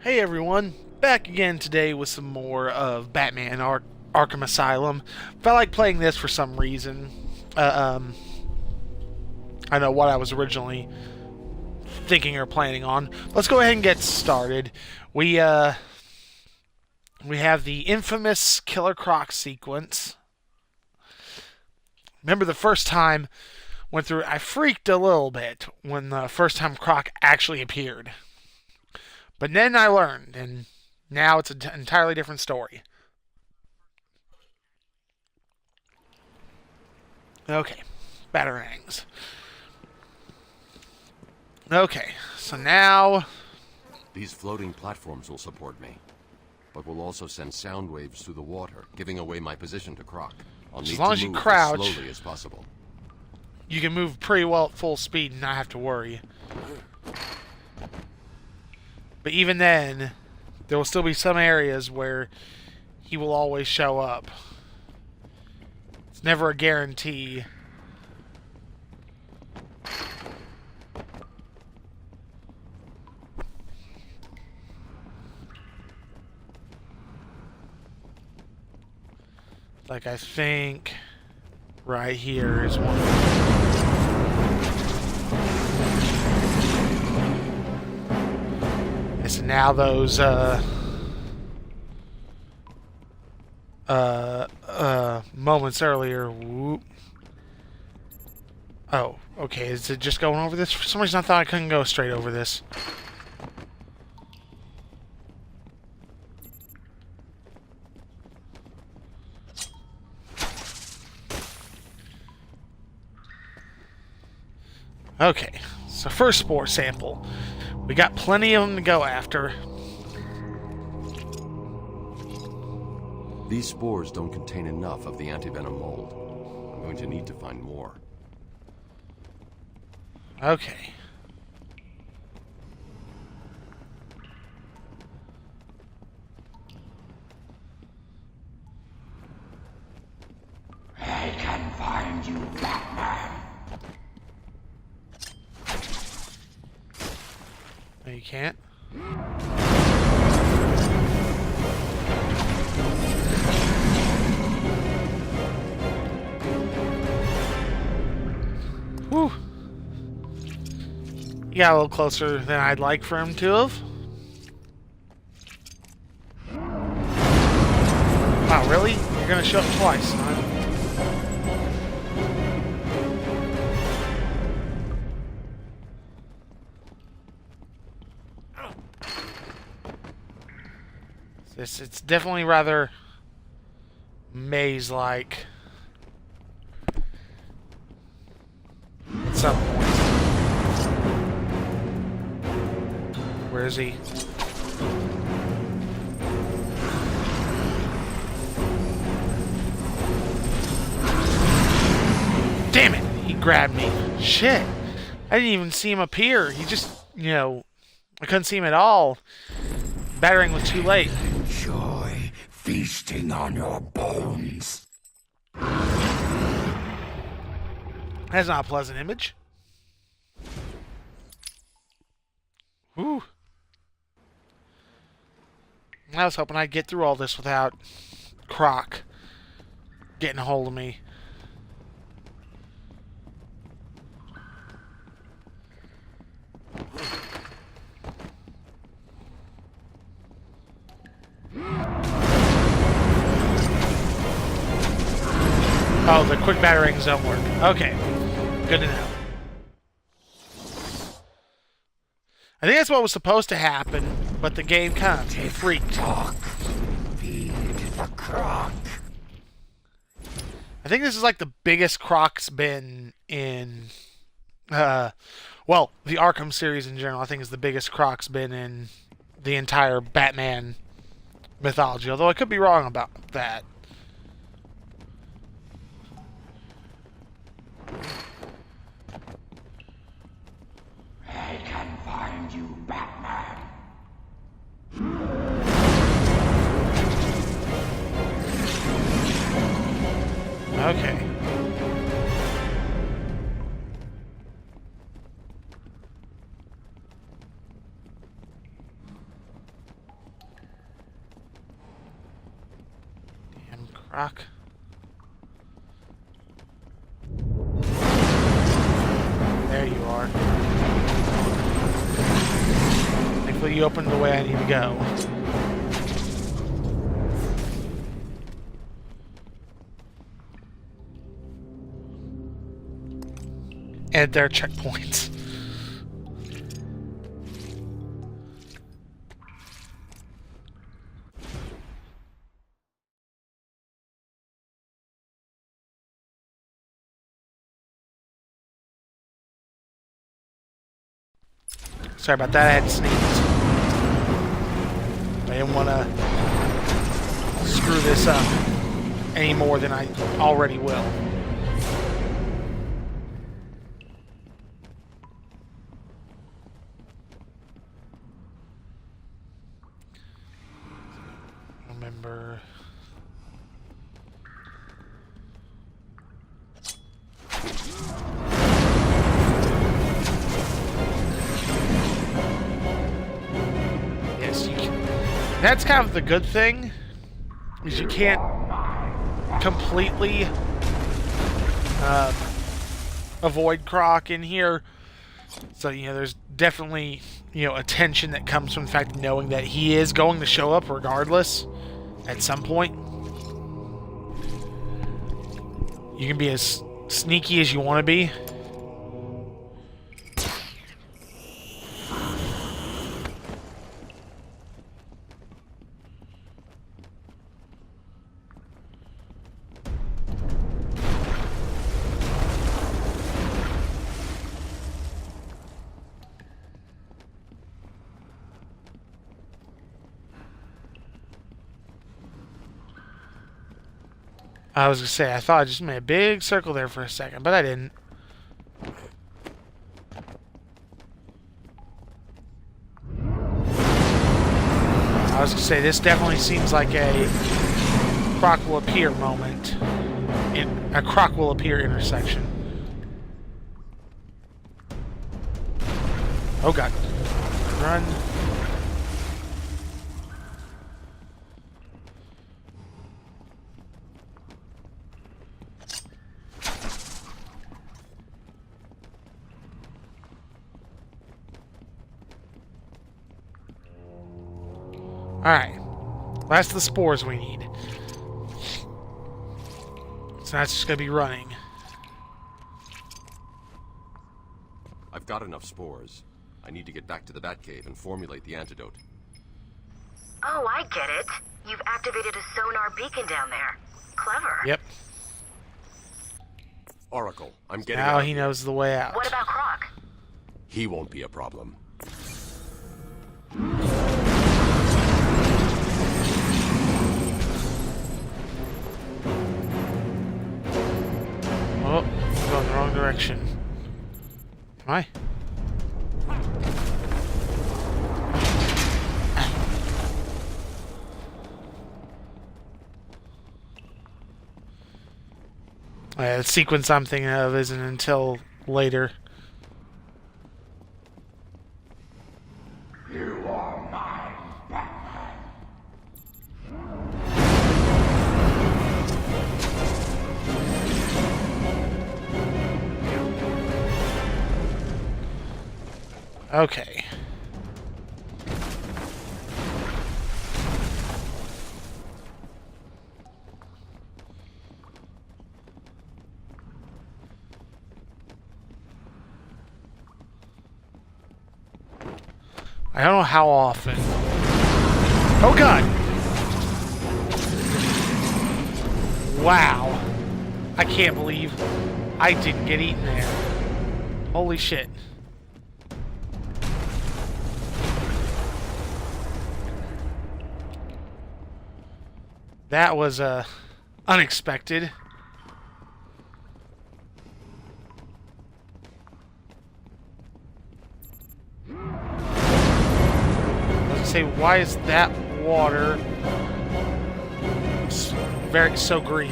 Hey everyone, back again today with some more of Batman Arkham Asylum. Felt like playing this for some reason. I know what I was originally thinking or planning on. Let's go ahead and get started. We have the infamous Killer Croc sequence. Remember the first time went through, I freaked a little bit when the first time Croc actually appeared. But then I learned, and now it's an entirely different story. Okay, batarangs. Okay, so now... These floating platforms will support me, but will also send sound waves through the water, giving away my position to Croc. I'll need as long to as you move crouch, as slowly as possible. You can move pretty well at full speed and not have to worry. But even then, there will still be some areas where he will always show up. It's never a guarantee. Like, I think right here is one. So now those moments earlier. Whoop. Oh, okay. Is it just going over this? For some reason I thought I couldn't go straight over this. Okay, so first spore sample. We got plenty of them to go after. These spores don't contain enough of the antivenom mold. I'm going to need to find more. Okay. I can find you, Batman. No, you can't. Whew. You got a little closer than I'd like for him to have. Wow, really? You're gonna show up twice, huh? It's definitely rather maze-like at some point. Where is he? Damn it! He grabbed me. Shit! I didn't even see him appear. He just, I couldn't see him at all. Battering was too late. Enjoy feasting on your bones. That's not a pleasant image. Whew. I was hoping I'd get through all this without Croc getting a hold of me. Oh, the quick batterings don't work. Okay. Good to know. I think that's what was supposed to happen, but the game kind of freaked. Talk. Feed the Croc. I think this is like the biggest Croc's been in... well, the Arkham series in general, I think is the biggest Croc's been in the entire Batman mythology, although I could be wrong about that. I can find you, Batman. Okay. Rock. There you are. Thankfully you opened the way I need to go. And there are checkpoints. Sorry about that, I had to sneeze. I didn't want to screw this up any more than I already will. Remember... That's kind of the good thing, is you can't completely avoid Croc in here. So, you know, there's definitely, you know, a tension that comes from the fact of knowing that he is going to show up regardless at some point. You can be as sneaky as you want to be. I was going to say, I thought I just made a big circle there for a second, but I didn't. I was going to say, this definitely seems like a Croc will appear moment. A Croc will appear intersection. Oh god. Run. Alright. That's the spores we need. So that's just going to be running. I've got enough spores. I need to get back to the Batcave and formulate the antidote. Oh, I get it. You've activated a sonar beacon down there. Clever. Yep. Oracle, I'm getting Now out. he knows the way out. What about Croc? He won't be a problem. Oh, I'm going the wrong direction. Am I? The sequence I'm thinking of isn't until later. You are mine, Batman. Okay. I don't know how often. Oh god! Wow. I can't believe I didn't get eaten there. Holy shit. That was unexpected. Say, why is that water so green?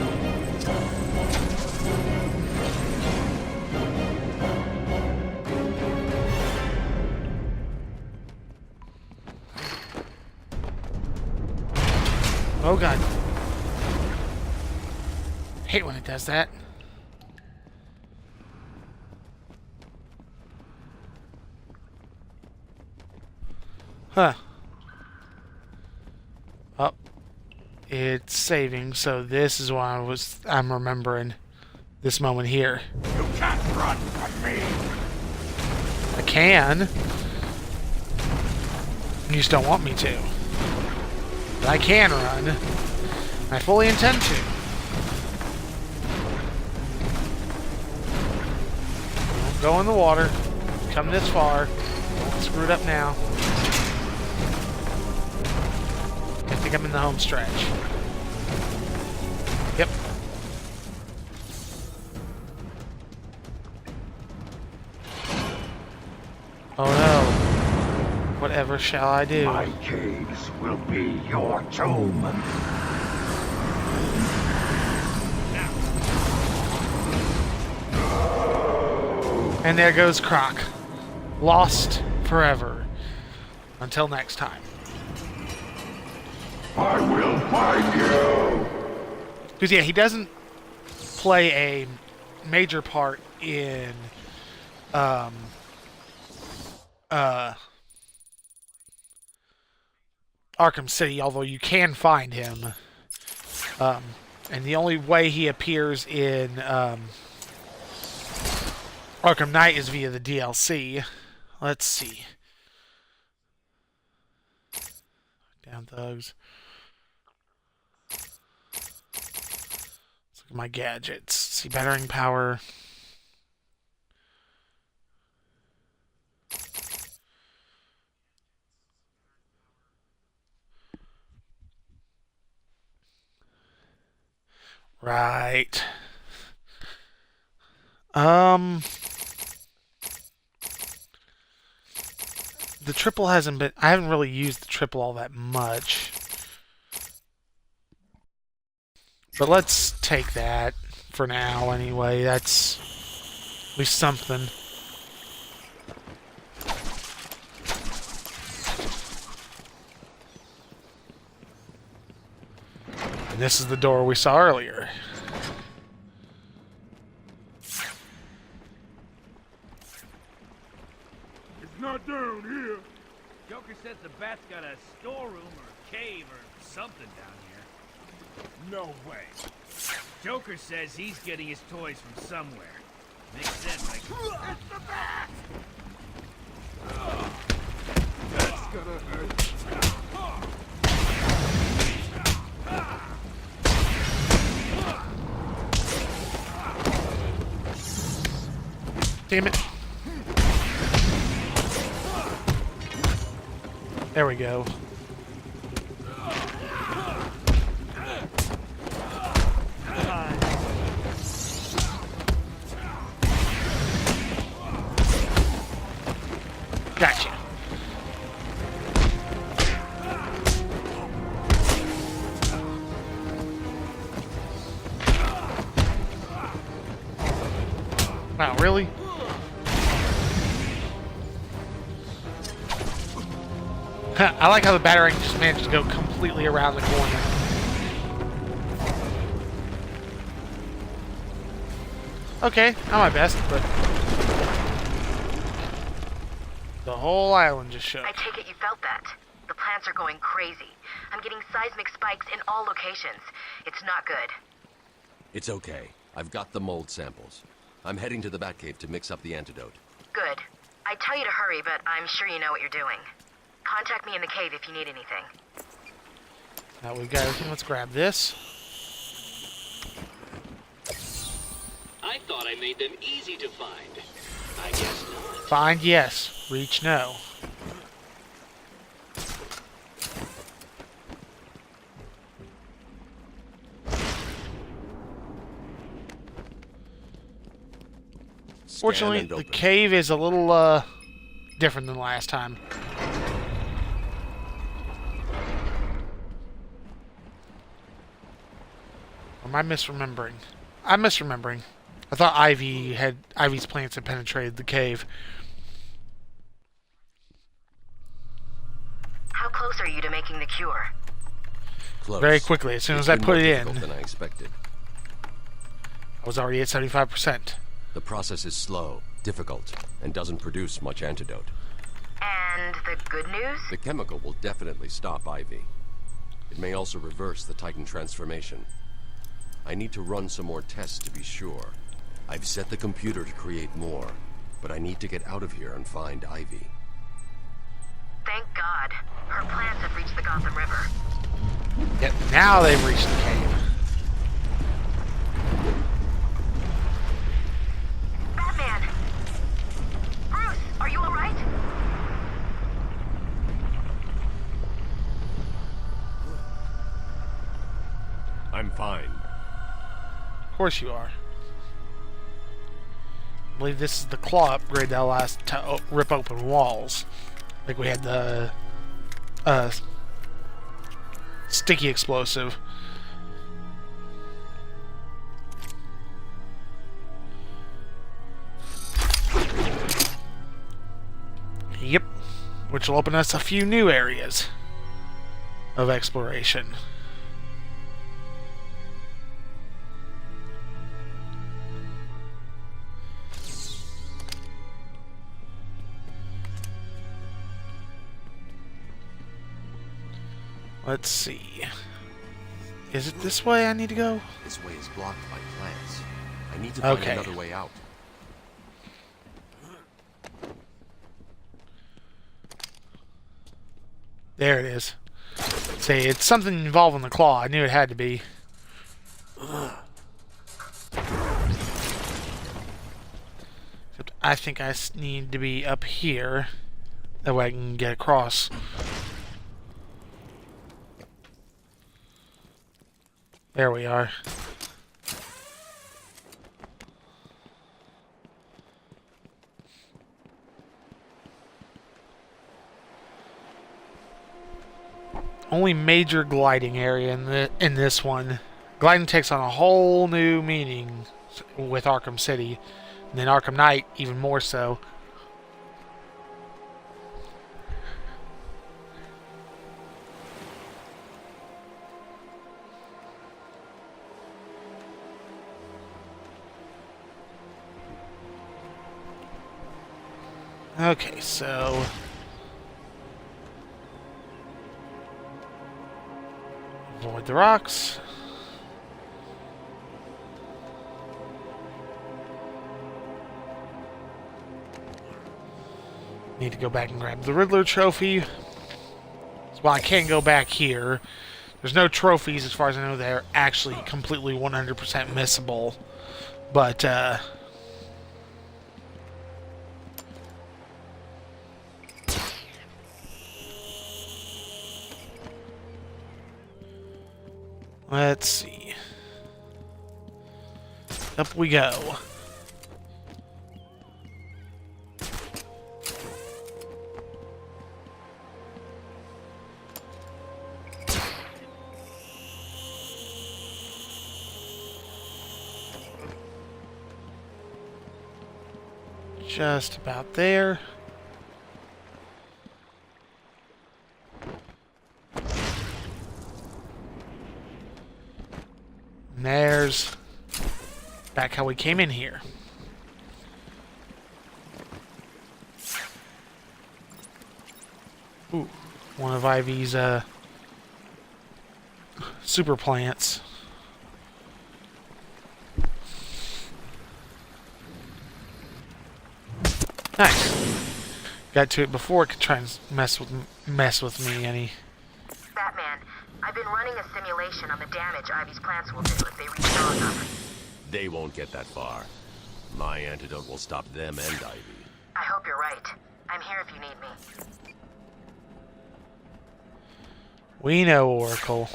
Oh god. Hate when it does that. Huh. Oh. It's saving, so this is why I'm remembering this moment here. You can't run from me! I can. You just don't want me to. But I can run. I fully intend to. Don't go in the water. Come this far. Don't screw it up now. I think I'm in the home stretch. Yep. Oh no. Whatever shall I do? My caves will be your tomb. And there goes Croc. Lost forever. Until next time. I will find you! Because, yeah, he doesn't play a major part in Arkham City, although you can find him. And the only way he appears in Arkham Knight is via the DLC. Let's see. Down thugs. Let's look at my gadgets. See, battering power. Right. The triple hasn't been... I haven't really used the triple all that much. But let's take that for now anyway. That's at least something. And this is the door we saw earlier. It's not down here. Joker says the bat's got a storeroom or cave or something down here. No way. Joker says he's getting his toys from somewhere. Makes sense, like... It's the bat! That's gonna hurt. Damn it. There we go. Gotcha. Wow, really? I like how the battering just managed to go completely around the corner. Okay, not my best, but the whole island just shook. I take it you felt that. The plants are going crazy. I'm getting seismic spikes in all locations. It's not good. It's okay. I've got the mold samples. I'm heading to the Batcave to mix up the antidote. Good. I tell you to hurry, but I'm sure you know what you're doing. Contact me in the cave if you need anything. Now we've got everything. Let's grab this. I thought I made them easy to find. I guess not. Find yes. Reach no. Fortunately, the cave is a little different than last time. Or am I misremembering? I'm misremembering. I thought Ivy's plants had penetrated the cave. How close are you to making the cure? Close. Very quickly, as soon as I It's been put more it difficult in. than I expected. I was already at 75%. The process is slow, difficult, and doesn't produce much antidote. And the good news? The chemical will definitely stop Ivy. It may also reverse the Titan transformation. I need to run some more tests to be sure. I've set the computer to create more, but I need to get out of here and find Ivy. Thank God. Her plants have reached the Gotham River. Yep, now they've reached the cave. Batman! Bruce, are you alright? I'm fine. Of course you are. I believe this is the claw upgrade that allows us to rip open walls. Like we had the sticky explosive. Yep. Which will open us a few new areas of exploration. Let's see. Is it this way I need to go? This way is blocked by plants. I need to find Okay. another way out. There it is. Say, it's something involving the claw. I knew it had to be. Except I think I need to be up here. That way I can get across. There we are. Only major gliding area in this one. Gliding takes on a whole new meaning with Arkham City, and then Arkham Knight even more so. Okay, so avoid the rocks. Need to go back and grab the Riddler trophy. Well, I can't go back here. There's no trophies as far as I know. They're actually completely 100% missable. But let's see. Up we go. Just about there. And there's back how we came in here. Ooh, one of Ivy's super plants. Nice. Got to it before it could try and mess with me any. Batman, I've been running a simulation on the damage Ivy's plants will do if they reach strong enough. They won't get that far. My antidote will stop them and Ivy. I hope you're right. I'm here if you need me. We know, Oracle.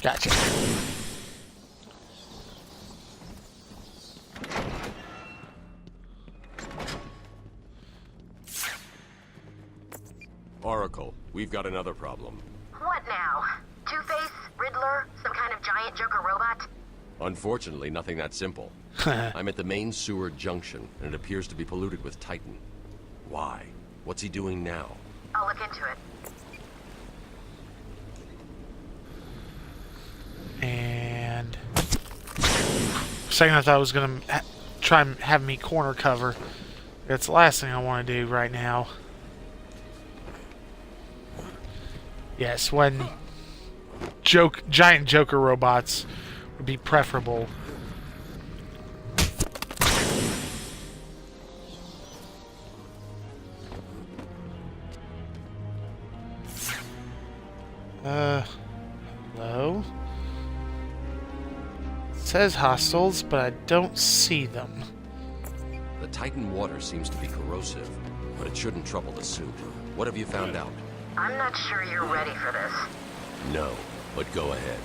Gotcha. Oracle, we've got another problem. What now? Two-Face? Riddler? Some kind of giant Joker robot? Unfortunately, nothing that simple. I'm at the main sewer junction, and it appears to be polluted with Titan. Why? What's he doing now? I'll look into it. And for a second I thought I was going to try and have me corner cover. That's the last thing I want to do right now. Yes, when giant Joker robots would be preferable. Hello? It says hostiles, but I don't see them. The Titan water seems to be corrosive, but it shouldn't trouble the suit. What have you found out? I'm not sure you're ready for this. No, but go ahead.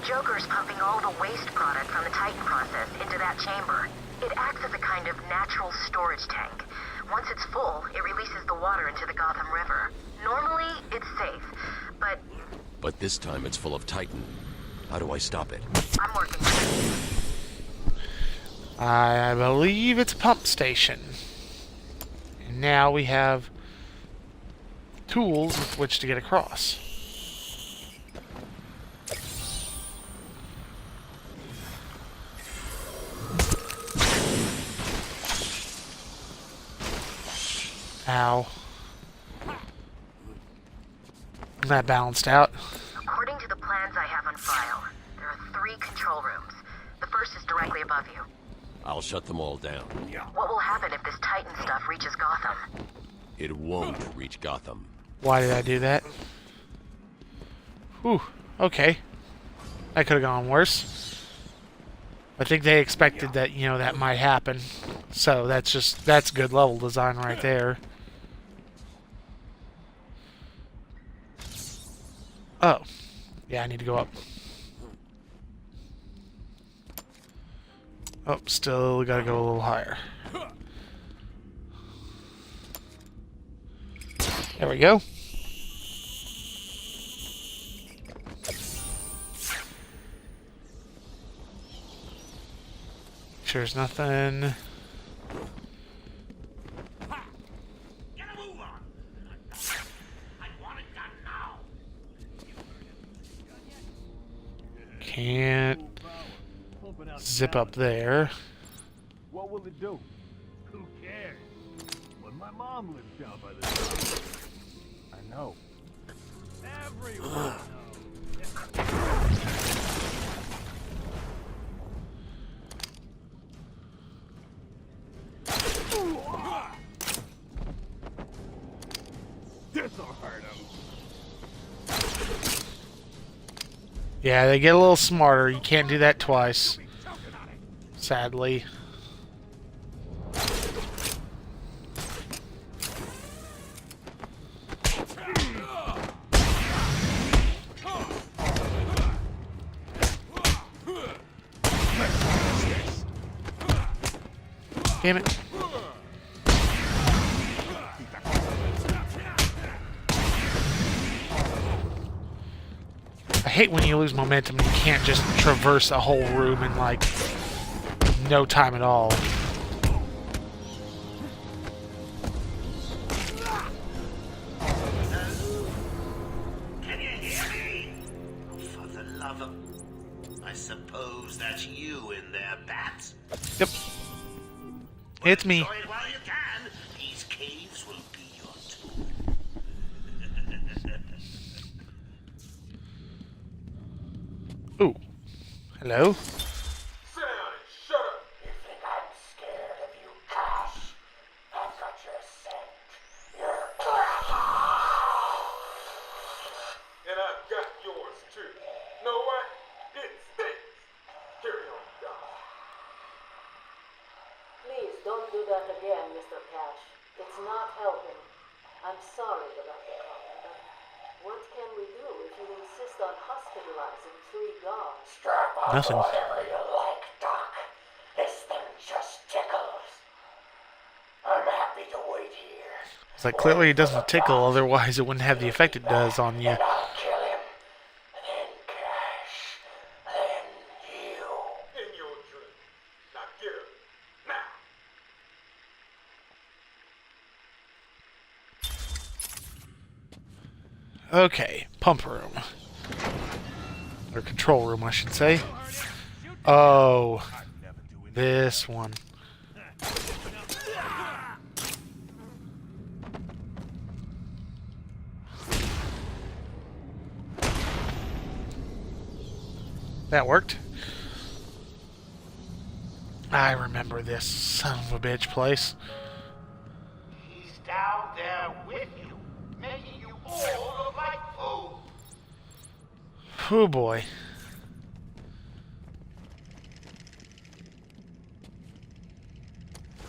Joker's pumping all the waste product from the Titan process into that chamber. It acts as a kind of natural storage tank. Once it's full, it releases the water into the Gotham River. Normally, it's safe, but... But this time it's full of Titan. How do I stop it? I'm working. I believe it's a pump station. And now we have tools with which to get across. Ow. That balanced out. According to the plans I have on file, there are 3 control rooms. The first is directly above you. I'll shut them all down. What will happen if this Titan stuff reaches Gotham? It won't reach Gotham. Why did I do that? Whew. Okay. That could have gone worse. I think they expected that, you know, that might happen. So that's good level design right there. Oh. Yeah, I need to go up. Oh, still gotta go a little higher. There we go. Sure there's nothing. Can't zip up there. What will it do? Who cares? When my mom lived down by the river. I know. Everyone knows. This'll hurt him. Yeah, they get a little smarter. You can't do that twice. Sadly. Damn it. I hate when you lose momentum and you can't just traverse a whole room in like no time at all. Can you hear me? Oh, for the love of... I suppose that's you in there, Bats. Yep. It's me. Enjoy it while you can. These caves will be your tomb. Ooh. Hello? Sit down and shut up. You think I'm scared of you, Cash? I've got your scent. You're clever. And I've got yours too. Know what? It stinks. Carry on, Doc. Please don't do that again, Mr. Cash. It's not helping. I'm sorry about the comment, but what can we do if you insist on hospitalizing 3 guards? Strap on Nothing. whatever you like, Doc. This thing just tickles. I'm happy to wait here. It's like clearly it doesn't tickle, otherwise it wouldn't have the effect it does on you. And I'll kill him. Then Cash. Then you. In your dream. Now get him. Now. Okay, pump room. Or control room, I should say. Oh, this one. That worked. I remember this son of a bitch place. He's down there with you, making you all look like food. Oh boy.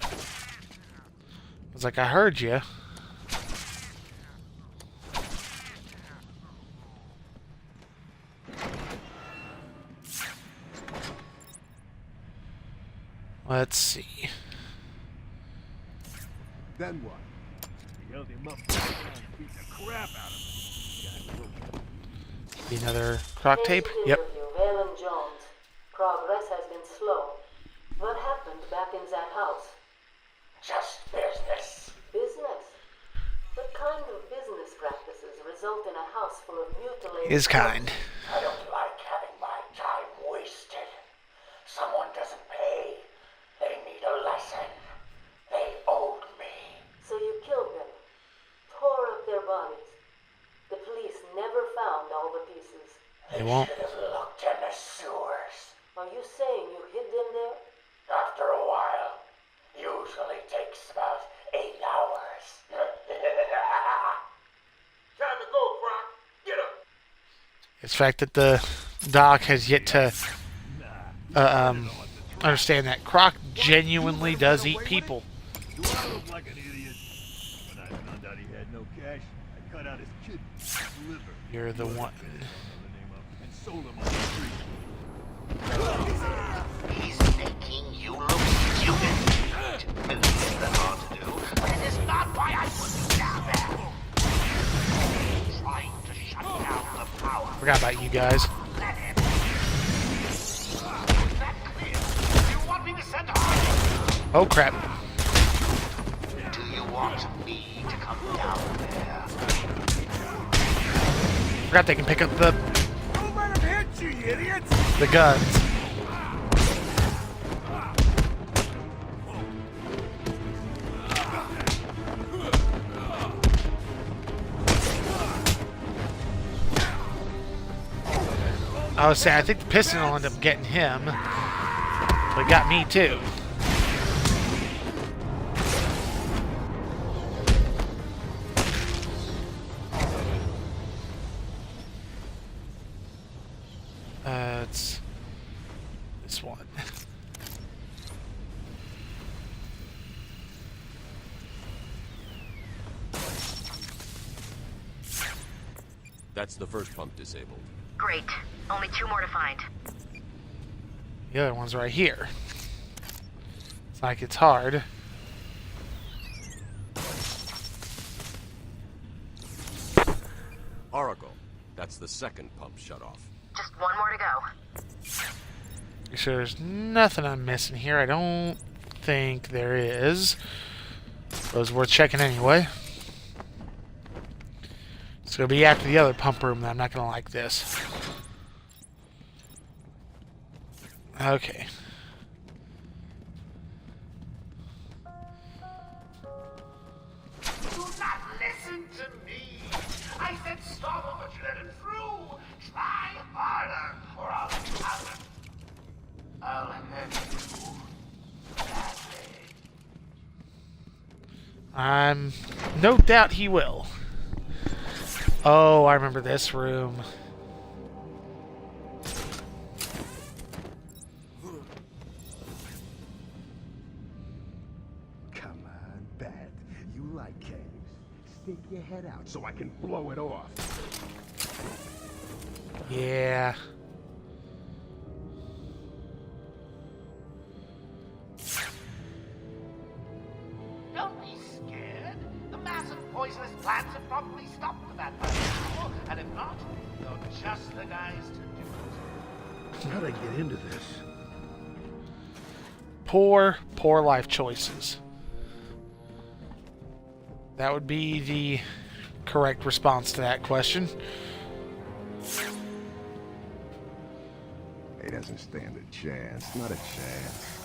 I was like, I heard you. Let's see. Then what? We held him up and beat the crap out of him. Be another croc tape? Yep. Interview, Valen Jones. Progress has been slow. What happened back in that house? Just business. Business? What kind of business practices result in a house full of mutilated... His kind. I don't like having my time wasted. Someone doesn't pay. They need a lesson. They owed me. So you killed them, tore up their bodies. The police never found all the pieces. They won't. Should have looked in the sewers. Are you saying you hid them there? After a while. Usually takes about 8 hours. Time to go, Croc. Get up. It's the fact that the doc has yet to understand that Croc genuinely does eat people. Do I look like an idiot? When I found out he had no cash, I cut out his kidney, his liver. You're the one. And sold him on the street. He's making you look stupid. It's that hard to do, but it is not why I put you down there. Trying to shut down the power. Forgot about you guys. Let him. Is that clear? You want me to send Arkham? Oh crap. Do you want me to come down there? Forgot they can pick up the Don't let him hit you, you idiots! the guns. I was saying, I think the piston will end up getting him, but it got me too. It's this one. That's the first pump disabled. Great. Only 2 more to find. The other one's right here. It's like it's hard. Oracle. That's the second pump shut off. Just 1 more to go. Make sure there's nothing I'm missing here. I don't think there is. But it's worth checking anyway. It's going to be after the other pump room that I'm not going to like this. Okay. Do not listen to me. I said stop him, but you let him through. Try harder, or I'll have him. I'll hurt you badly. I'm no doubt he will. Oh, I remember this room. Come on, Bat. You like caves. Stick your head out so I can blow it off. Yeah. Don't be scared. The massive poisonous plants have probably stopped the bat by now. And if not, you're just the guys to do it. How'd I get into this? Poor life choices. That would be the correct response to that question. doesn't stand a chance. Not a chance.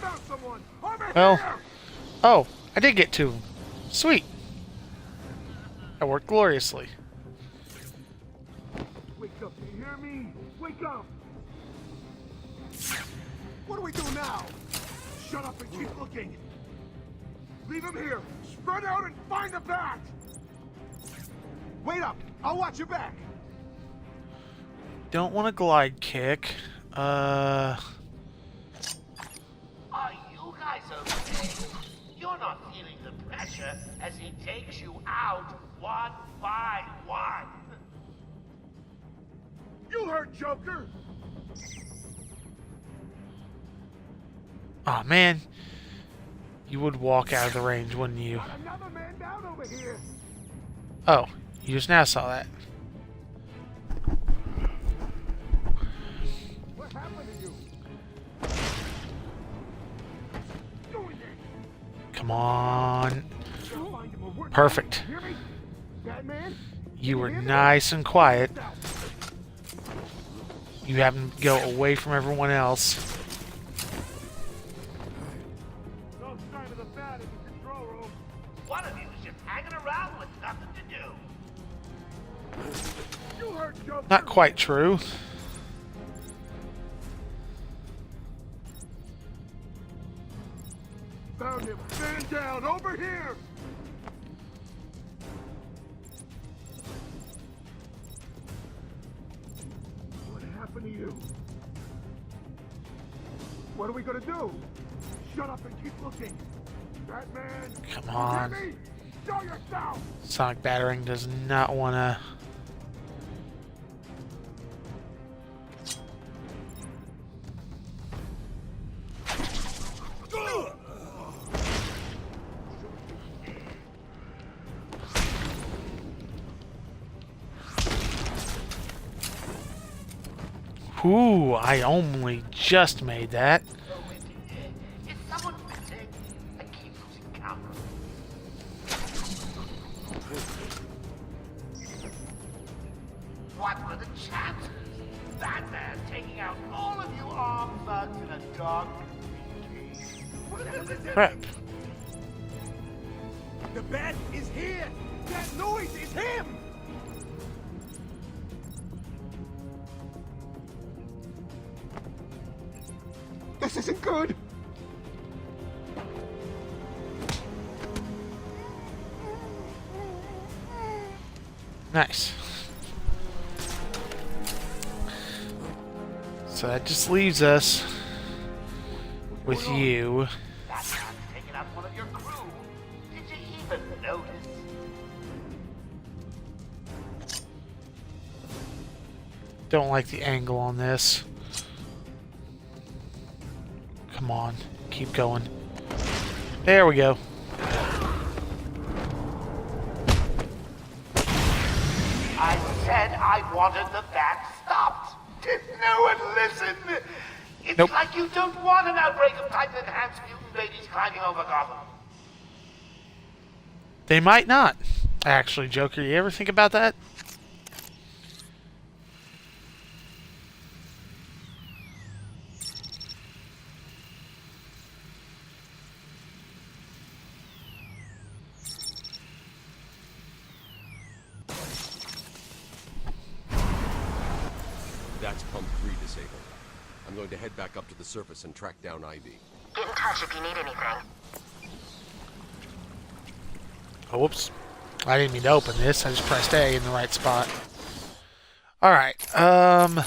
Found someone! Over Well, here! oh, I did get to him. Sweet. That worked gloriously. Wake up, you hear me? Wake up! What do we do now? Shut up and keep looking. Leave him here. Spread out and find the bat! Wait up! I'll watch your back! Don't want to glide kick. Are you guys okay? You're not feeling the pressure as he takes you out one by one. You heard Joker! Aw, man. You would walk out of the range, wouldn't you? Got another man down over here! Oh, you just now saw that. What happened to you? Doing it! Come on. I'll find him or we're Perfect. Hear me? Batman? You were nice and quiet. You happen to go away from everyone else. No sign of the bat in the control room. One of you is just hanging around with nothing to do. You heard Joker! Not quite true. Found him! Man down! Over here! What happened to you? What are we gonna do? Shut up and keep looking! Batman! Come you on. hear me? Show yourself! Sonic Battering does not want to... Ooh, I only just made that. Is someone missing? I keep losing count. What were the chances? Batman taking out all of you armed thugs in a dark cave. Crap. The bat is here! That noise is him! This isn't good! Nice. So that just leaves us with you. Batman's taking out one of your crew. Did you even notice? Don't like the angle on this. Come on, keep going. There we go. I said I wanted the bat stopped. Did no one listen? It's Nope. like you don't want an outbreak of Titan-enhanced mutant babies climbing over Gotham. They might not. Actually, Joker, you ever think about that? That's pump 3 disabled. I'm going to head back up to the surface and track down Ivy. Get in touch if you need anything. Oh, whoops. I didn't mean to open this. I just pressed A in the right spot. Alright, yeah,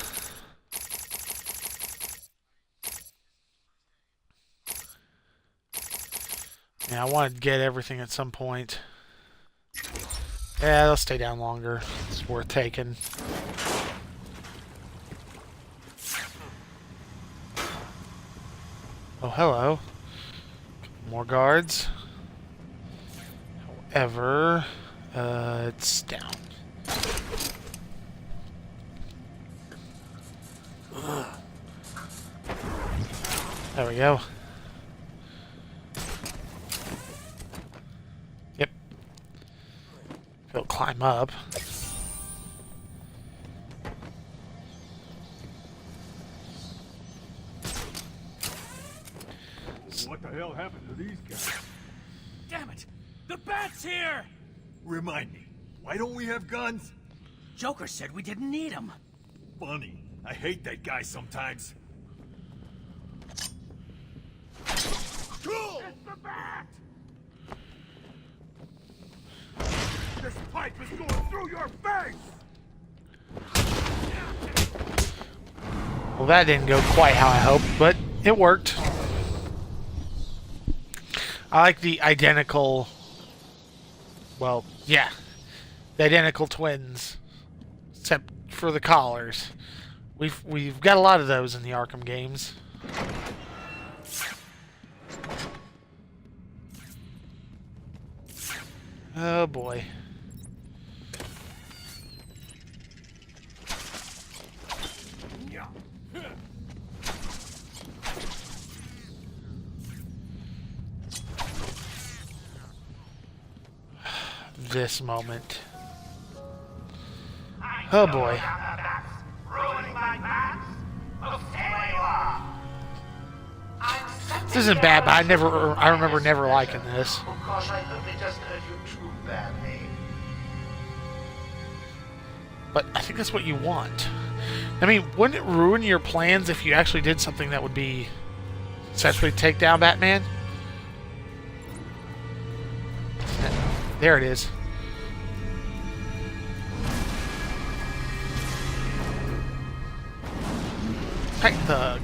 I wanted to get everything at some point. Yeah, they'll stay down longer. It's worth taking. Oh, hello. More guards. However, it's down. There we go. climb up. What the hell happened to these guys? Damn it! The bat's here! Remind me, why don't we have guns? Joker said we didn't need them. Funny. I hate that guy sometimes. It's the bat! This pipe is going through your face! Well, that didn't go quite how I hoped, but it worked. I like the identical... Well, yeah. The identical twins. Except for the collars. We've got a lot of those in the Arkham games. Oh boy. This moment. Oh boy. Ruining my bats? Well, stay where you are. This isn't bad, but I remember never liking this. Of course, I hope it doesn't hurt you too badly. But I think that's what you want. I mean, wouldn't it ruin your plans if you actually did something that would be essentially take down Batman? There it is. Tight thug.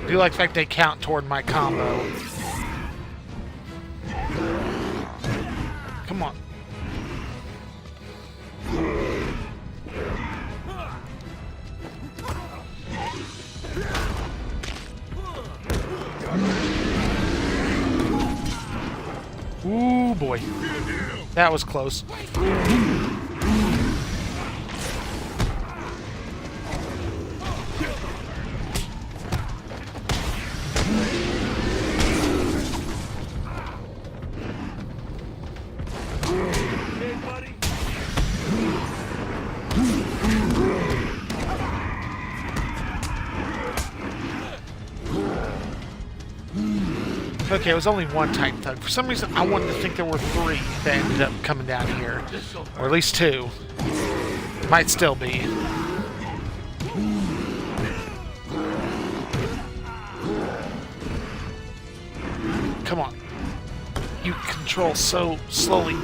I do like the fact they count toward my combo. Come on. Ooh boy. That was close. Okay, it was only one Titan Thug. For some reason, I wanted to think there were three that ended up coming down here. Or at least two. Might still be. Come on. You control so slowly.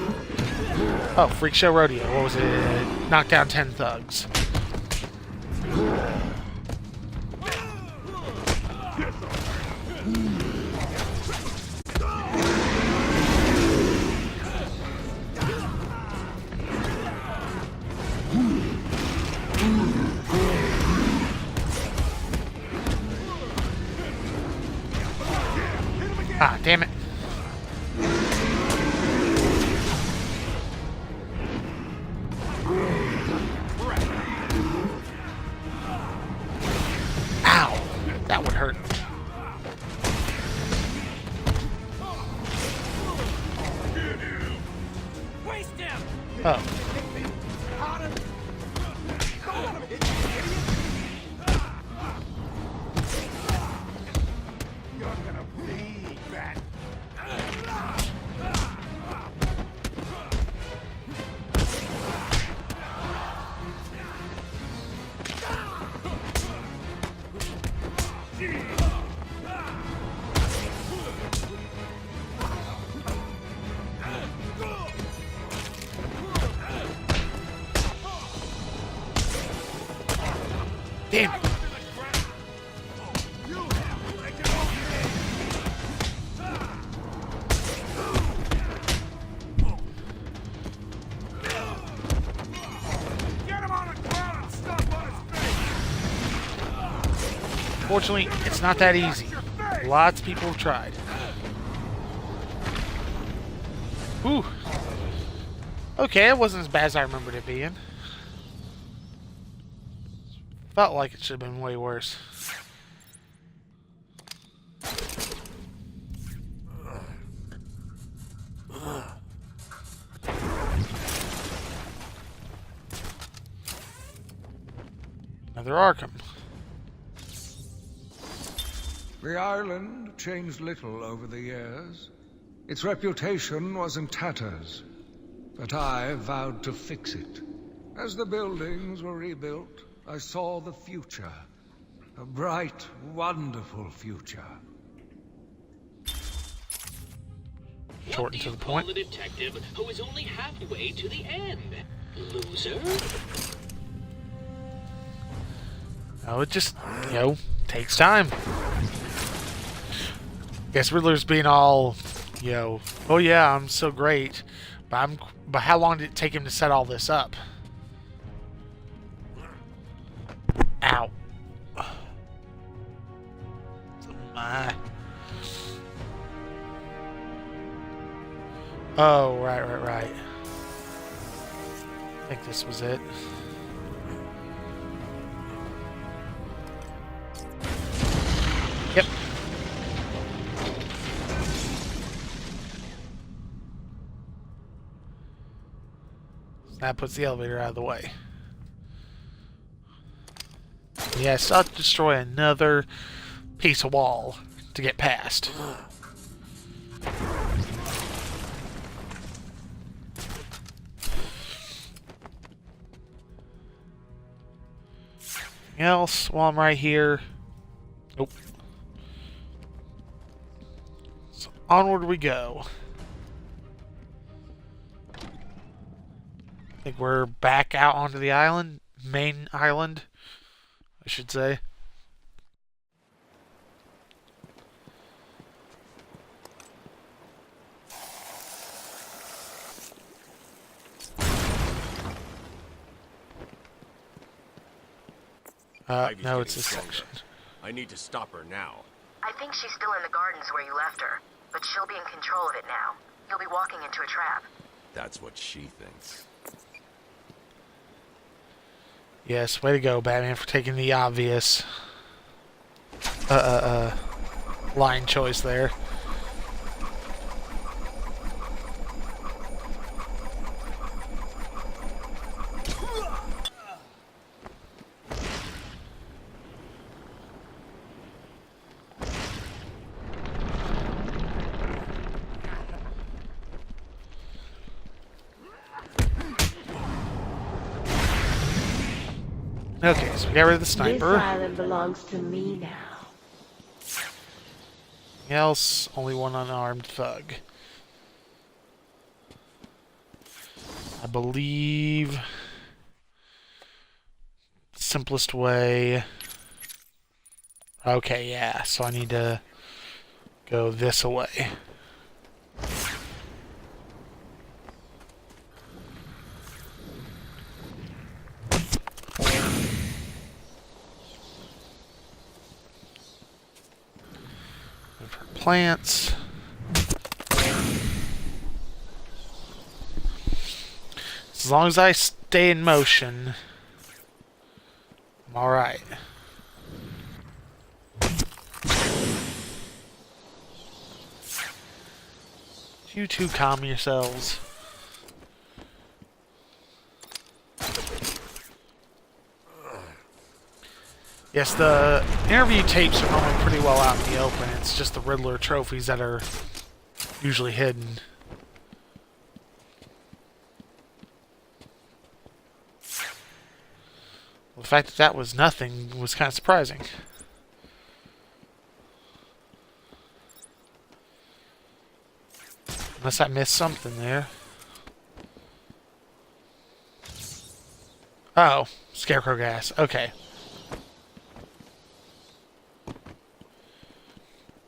Oh, Freak Show Rodeo. What was it? Knock down 10 thugs. Ah, damn it. Damn. Fortunately, it's not that easy. Lots of people have tried. Ooh. Okay, it wasn't as bad as I remembered it being. Felt like it should have been way worse. Another Arkham. The island changed little over the years. Its reputation was in tatters, but I vowed to fix it. As the buildings were rebuilt, I saw the future. A bright, wonderful future. Short and to the point. The detective who is only halfway to the end. Loser. Oh, it just, takes time. Guess Riddler's being all, oh yeah, I'm so great. But how long did it take him to set all this up? Ow. My. Oh, right. I think this was it. Yep. That puts the elevator out of the way. Yeah, I still have to destroy another piece of wall to get past. Anything else while I'm right here? Nope. So onward we go. I think we're back out onto the island. Main island, I should say. No, it's this section. I need to stop her now. I think she's still in the gardens where you left her, but she'll be in control of it now. You'll be walking into a trap. That's what she thinks. Yes, way to go, Batman, for taking the obvious line choice there. Okay, so we got rid of the sniper. This island belongs to me now. Anything else? Only one unarmed thug. I believe simplest way. Okay, yeah, so I need to go this way. Plants. As long as I stay in motion, I'm alright. You two calm yourselves. Yes, the interview tapes are normally pretty well out in the open. It's just the Riddler trophies that are usually hidden. Well, the fact that that was nothing was kind of surprising. Unless I missed something there. Oh, scarecrow gas. Okay.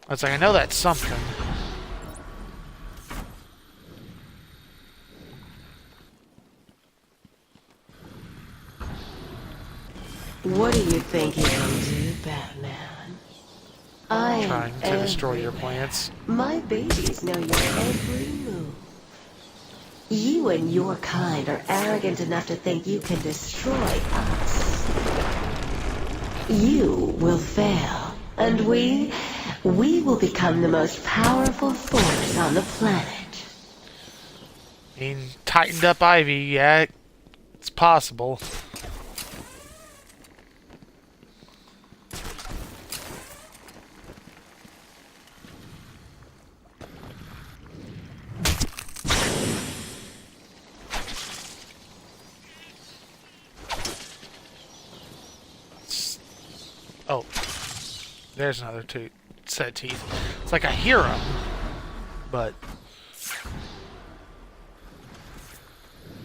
I was like, I know that's something. What do you think you're gonna do, Batman? I am Trying to destroy your everywhere. plants. My babies know your every move. You and your kind are arrogant enough to think you can destroy us. You will fail, and we will become the most powerful force on the planet. I mean, tightened up Ivy, yeah, it's possible. Oh, there's another set of teeth. It's like I hear them, but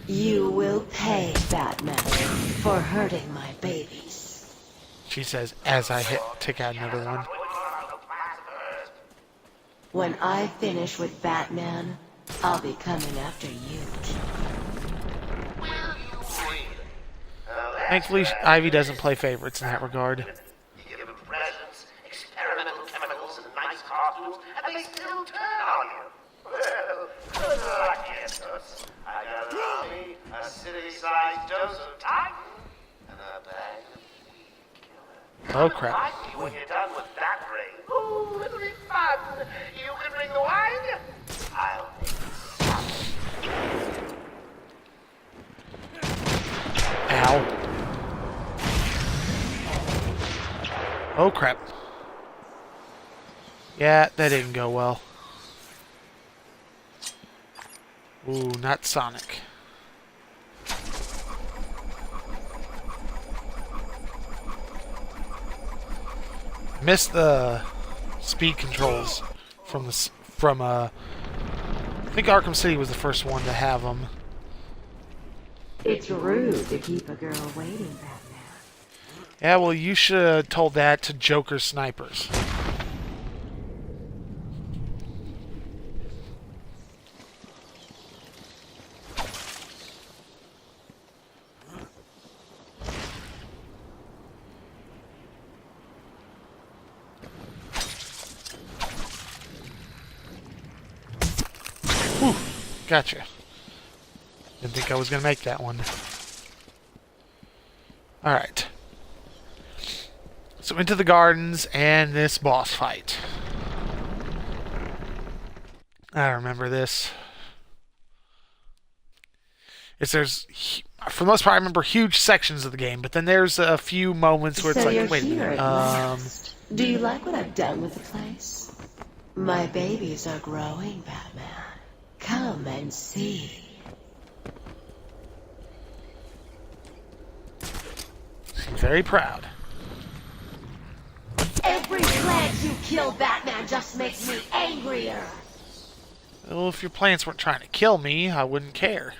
You will pay, Batman, for hurting my babies. she says as I take out another one. When I finish with Batman, I'll be coming after you. Thankfully, Ivy doesn't play favorites in that regard. You give them presents, experimental chemicals, and nice costumes, and they still turn on you. Well, good luck, Jesus. I got an army, a city-sized dose of Titan, and a bag of weed killer. Oh crap. Might be when you're done with that raid. Ooh, it'll be fun. You can bring the wine. I'll make it stop. Ow. Oh crap. Yeah, that didn't go well. Ooh, not Sonic. Missed the speed controls from I think Arkham City was the first one to have them. It's rude to keep a girl waiting, Batman. Yeah, well, you should have told that to Joker snipers. Whew, gotcha. Didn't think I was going to make that one. Alright. So into the gardens and this boss fight. I remember this. For the most part, I remember huge sections of the game, but then there's a few moments where So it's you're like, wait a here minute. at last. Do you like what I've done with the place? My babies are growing, Batman. Come and see. I'm very proud. Every plant you kill, Batman, just makes me angrier. Well, if your plants weren't trying to kill me, I wouldn't care.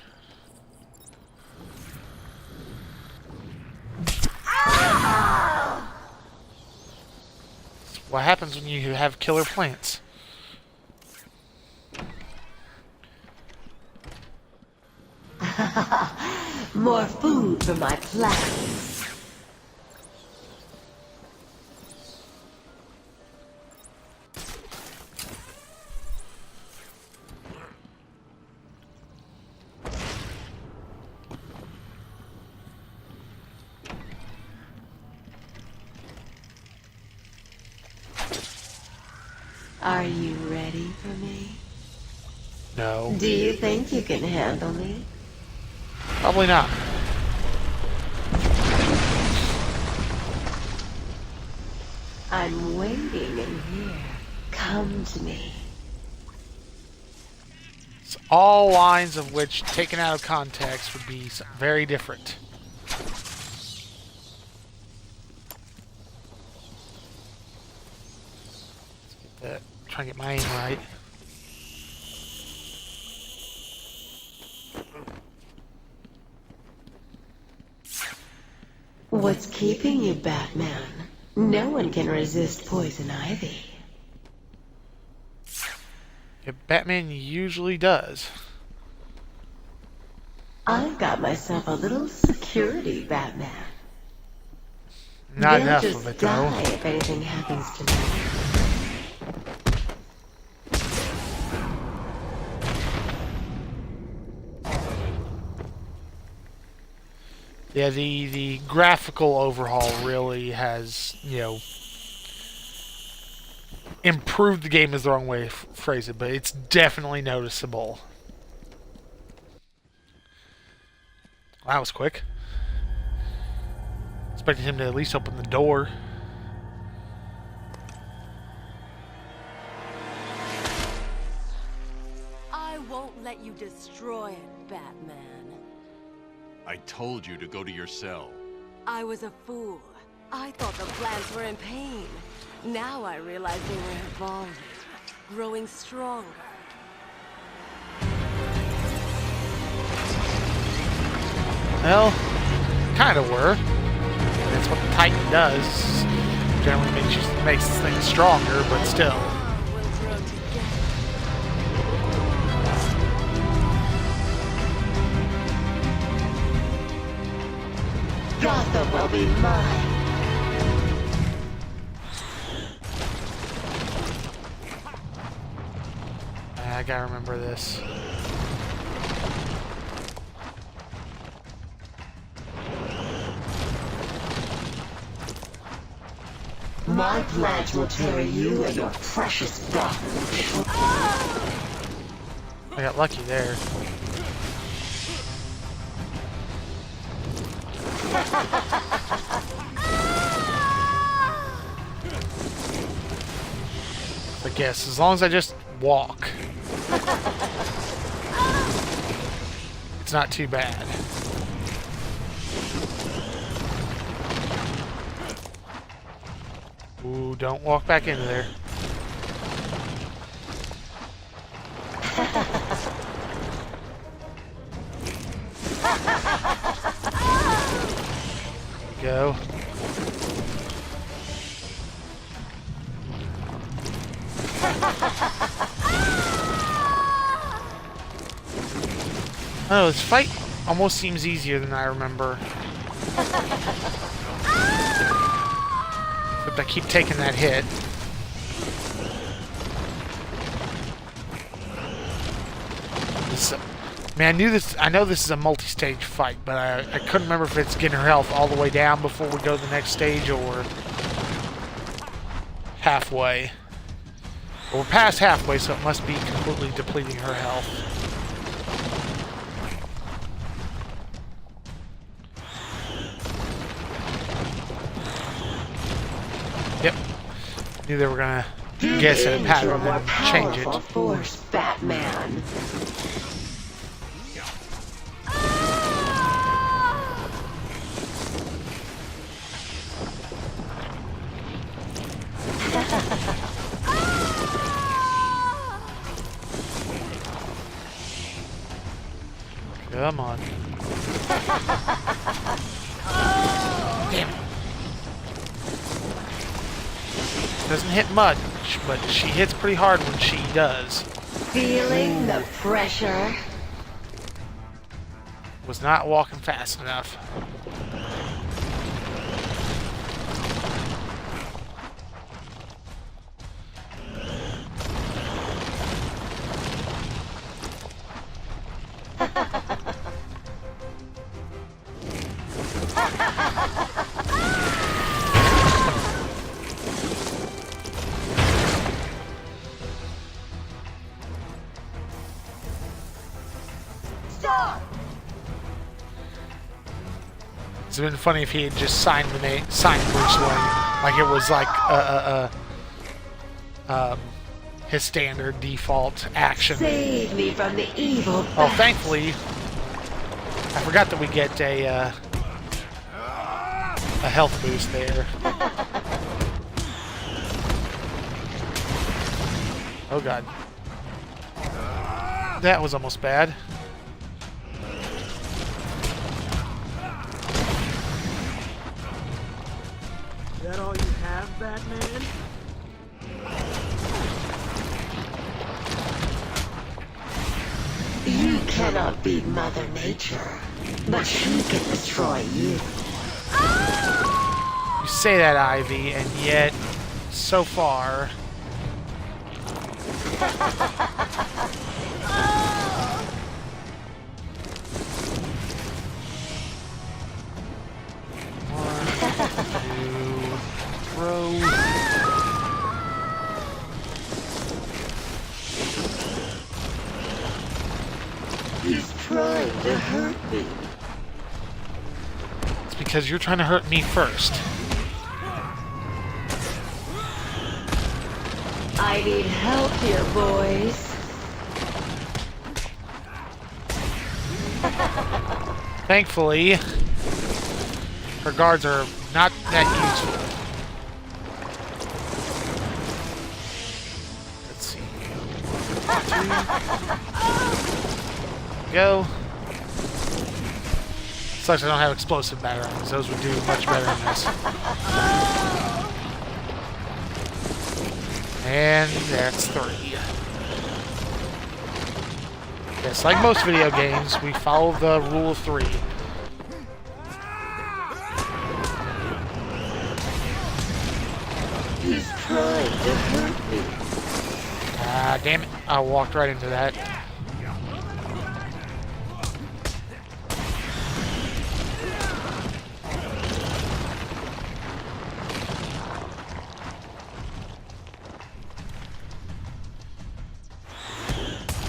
That's what happens when you have killer plants. More food for my plants. Are you ready for me? No. Do you think you can handle me? Probably not. I'm waiting in here. Come to me. It's all lines of which, taken out of context, would be very different. Try and get my aim right. What's keeping you, Batman? No one can resist poison ivy. Yeah, Batman usually does. I've got myself a little security, Batman. Not They'll enough just of it, die though. if anything happens to me. Yeah, the graphical overhaul really has, improved the game is the wrong way to phrase it, but it's definitely noticeable. That was quick. Expected him to at least open the door. I won't let you destroy it, Batman. I told you to go to your cell. I was a fool. I thought the plants were in pain. Now I realize they were evolving, growing stronger. Well, kind of were. That's what the Titan does. Generally makes things stronger, but still. We'll grow together. Gotham will be mine. I gotta remember this. My pledge will carry you and your precious Gotham. I got lucky there. I guess as long as I just walk, it's not too bad. Ooh, don't walk back into there. Go. Oh, this fight almost seems easier than I remember. Except I keep taking that hit. I know this is a multi-stage fight, but I couldn't remember if it's getting her health all the way down before we go to the next stage or halfway. Well, we're past halfway, so it must be completely depleting her health. Yep. Knew they were gonna guess at a pattern and change it. Force, Batman. Come on. Damn it. Doesn't hit much, but she hits pretty hard when she does. Feeling the pressure? Was not walking fast enough. It's been funny if he had just signed Bruce Wayne, like it was like his standard default action. Save me from the evil. Oh, thankfully, I forgot that we get a health boost there. Oh god, that was almost bad. Is that all you have, Batman? cannot beat Mother Nature, but she can destroy you. You say that, Ivy, and yet, so far... Throw. He's trying to hurt me. It's because you're trying to hurt me first. I need help here, boys. Thankfully, her guards are not that useful. Let's see. Go. Sucks I don't have explosive batarangs. Those would do much better than this. And that's 3. Yes, like most video games, we follow the rule of 3. He's trying to hurt me. Ah, damn it. I walked right into that.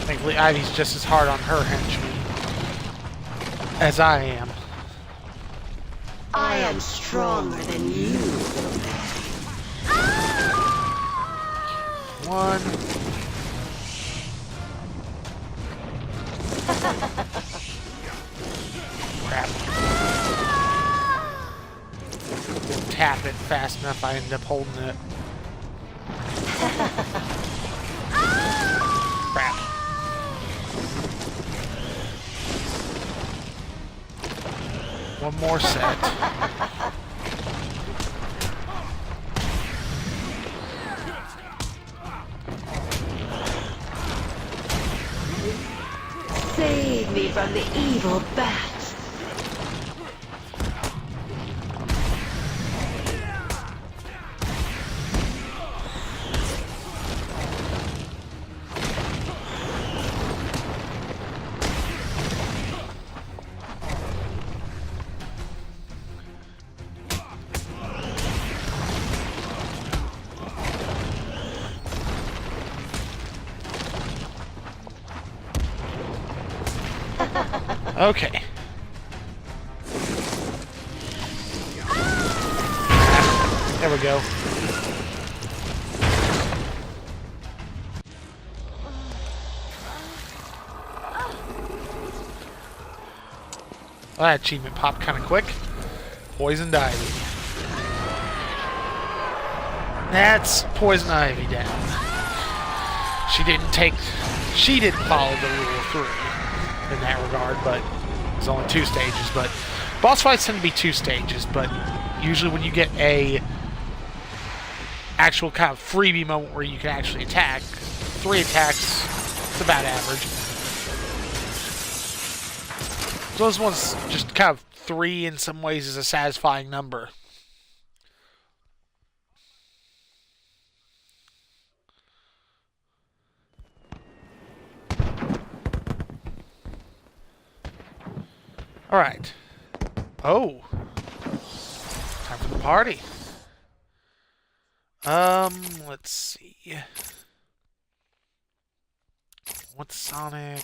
Thankfully, Ivy's just as hard on her henchmen as I am. I am stronger than you. One. Crap. Didn't tap it fast enough, I ended up holding it. Crap. One more set. Save me from the evil bat. Okay. There we go. Well, that achievement popped kind of quick. Poisoned Ivy. That's Poison Ivy down. She didn't follow the rule of 3 in that regard, but it's only 2 stages. But boss fights tend to be 2 stages, but usually when you get a actual kind of freebie moment where you can actually attack, 3 attacks, it's about average. So this one's just kind of 3 in some ways is a satisfying number. Alright. Oh. Time for the party. Let's see. What's Sonic?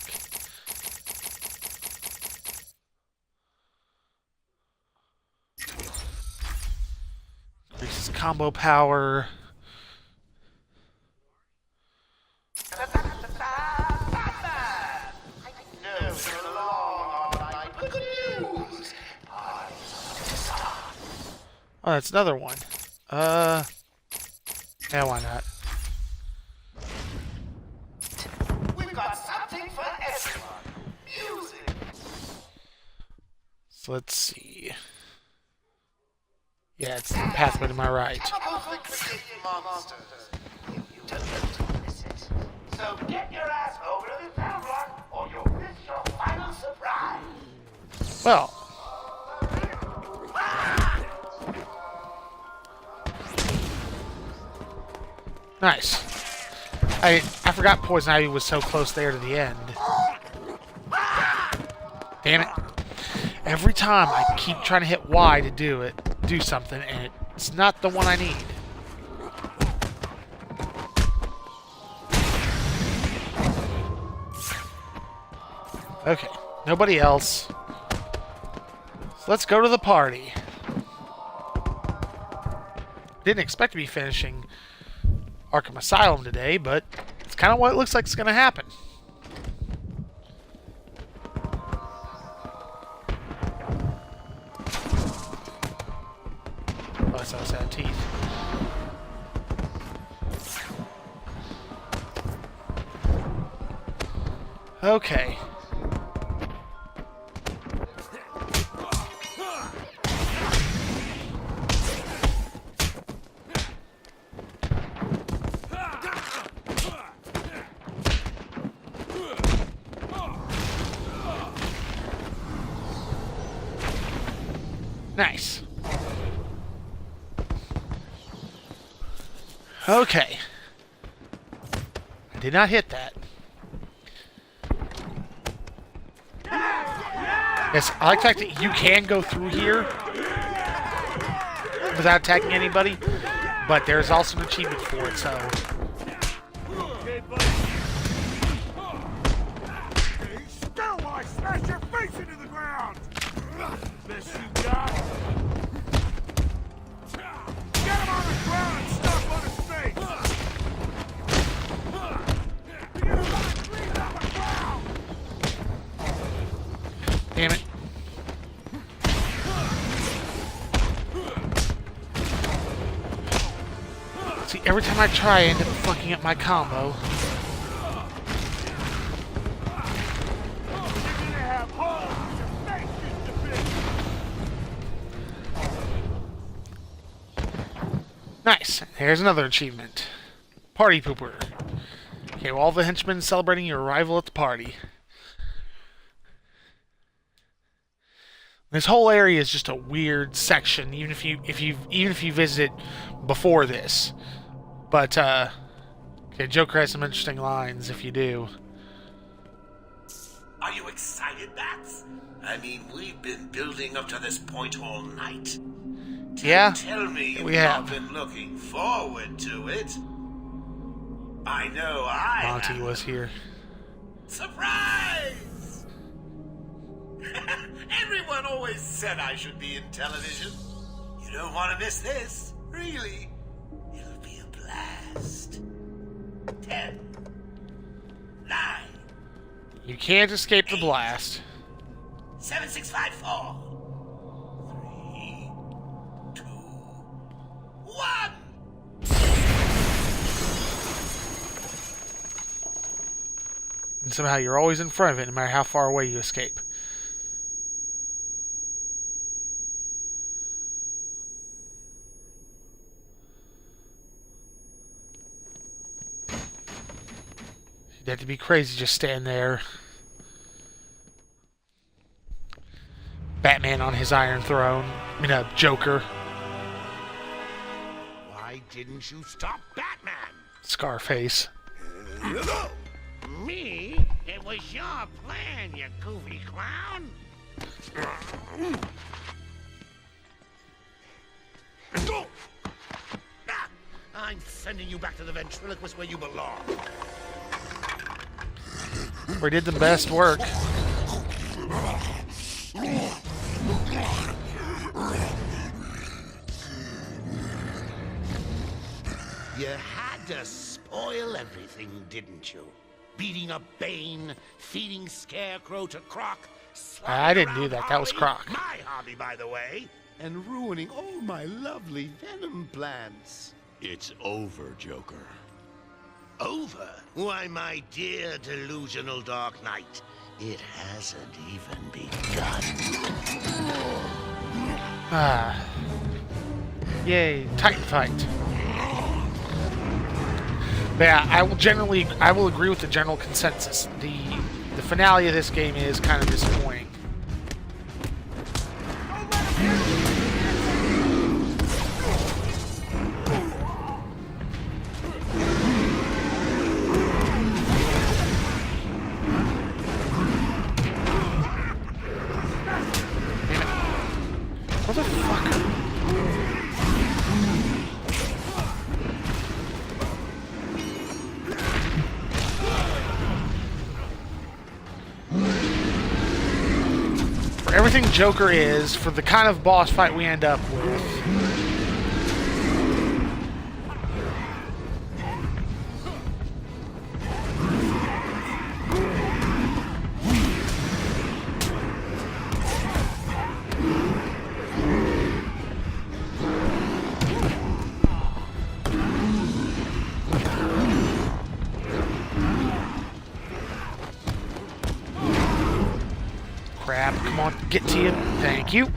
Increases combo power. Oh, that's another one. Yeah, why not? We've got something for everyone. Music. So let's see. Yeah, it's the pathway to my right. Chemicals that create monsters. You don't know to miss it. So get your ass over to the town block, or you'll miss your fight. Well. Nice. I forgot Poison Ivy was so close there to the end. Damn it. Every time I keep trying to hit Y to do something, and it's not the one I need. Okay, nobody else. So let's go to the party. Didn't expect to be finishing Arkham Asylum today, but it's kind of what it looks like is going to happen. Oh, I saw sad teeth. Okay. Nice. Okay. I did not hit that. Yes, I like the fact that you can go through here without attacking anybody, but there's also an achievement for it, so... Okay, buddy. Stay still while I smash your face into the ground! Best you got? Get him on the ground and stomp on his face! You're gonna bleed on the ground! Damn it. See, every time I try, I end up fucking up my combo. You're gonna have holes in your face, Mr. Big! Nice. Here's another achievement. Party Pooper. Okay, well, all the henchmen celebrating your arrival at the party. This whole area is just a weird section, even if you visit before this. But okay, Joker has some interesting lines if you do. Are you excited, Bats? I mean, we've been building up to this point all night. Yeah, Tell me you've we not have. been looking forward to it. I know I Monty have. was here. Surprise! Everyone always said I should be in television. You don't want to miss this, really. It'll be a blast. 10, 9, You can't escape the blast. 7, 6, 5, 4, 3, 2, 1. And somehow you're always in front of it, no matter how far away you escape. You'd have to be crazy just stand there. Batman on his Iron Throne. I mean, Joker. Why didn't you stop Batman? Scarface. Me? It was your plan, you goofy clown. I'm sending you back to the ventriloquist where you belong. We did the best work. You had to spoil everything, didn't you? Beating up Bane, feeding Scarecrow to Croc. I didn't do that. That was Harley, Croc. my hobby, by the way. And ruining all my lovely venom plants. It's over, Joker. Over? Why, my dear delusional Dark Knight, it hasn't even begun. Ah. Yay, Titan fight. But yeah, I will agree with the general consensus. The the finale of this game is kind of disappointing. What the fuck? For everything Joker is, for the kind of boss fight we end up with, crap, come on, get to you. Thank you.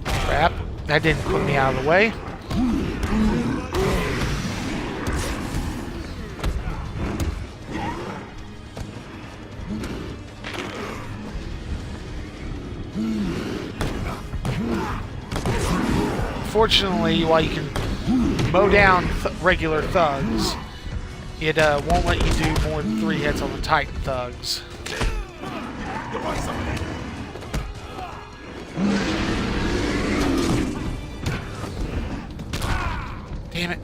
Crap, that didn't put me out of the way. Fortunately, while you can mow down regular thugs, it won't let you do more than 3 hits on the Titan thugs. Damn it.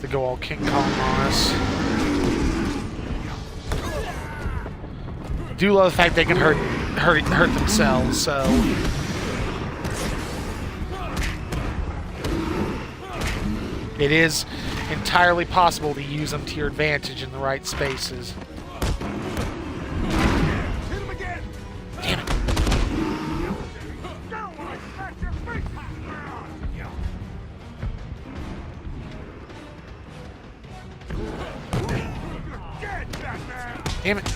They go all King Kong on us. I do love the fact they can hurt themselves, so it is entirely possible to use them to your advantage in the right spaces. Damn it. Damn it.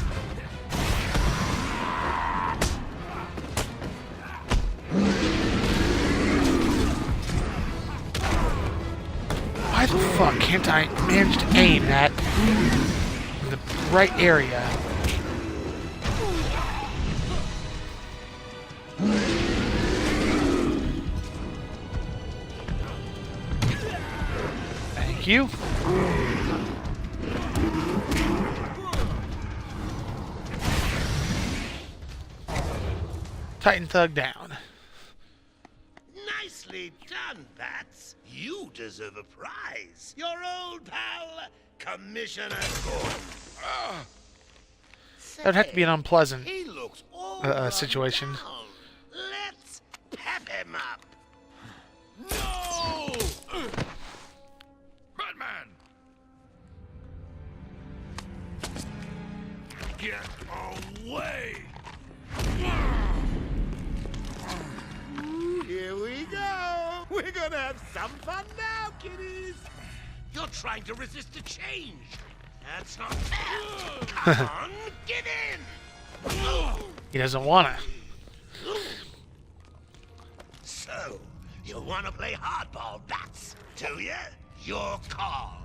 Why the fuck can't I manage to aim that in the right area? Thank you. Titan Thug down. Nicely done, Bats. You deserve a prize. Your old pal, Commissioner Gordon. That would have to be an unpleasant He looks all situation. run down. Let's pep him up. No! Batman! Get away! Here we go. We're gonna have some fun now, kiddies. You're trying to resist the change. That's not fair. Come on, get in. He doesn't wanna. So, you wanna play hardball, Bats, do you? Your call.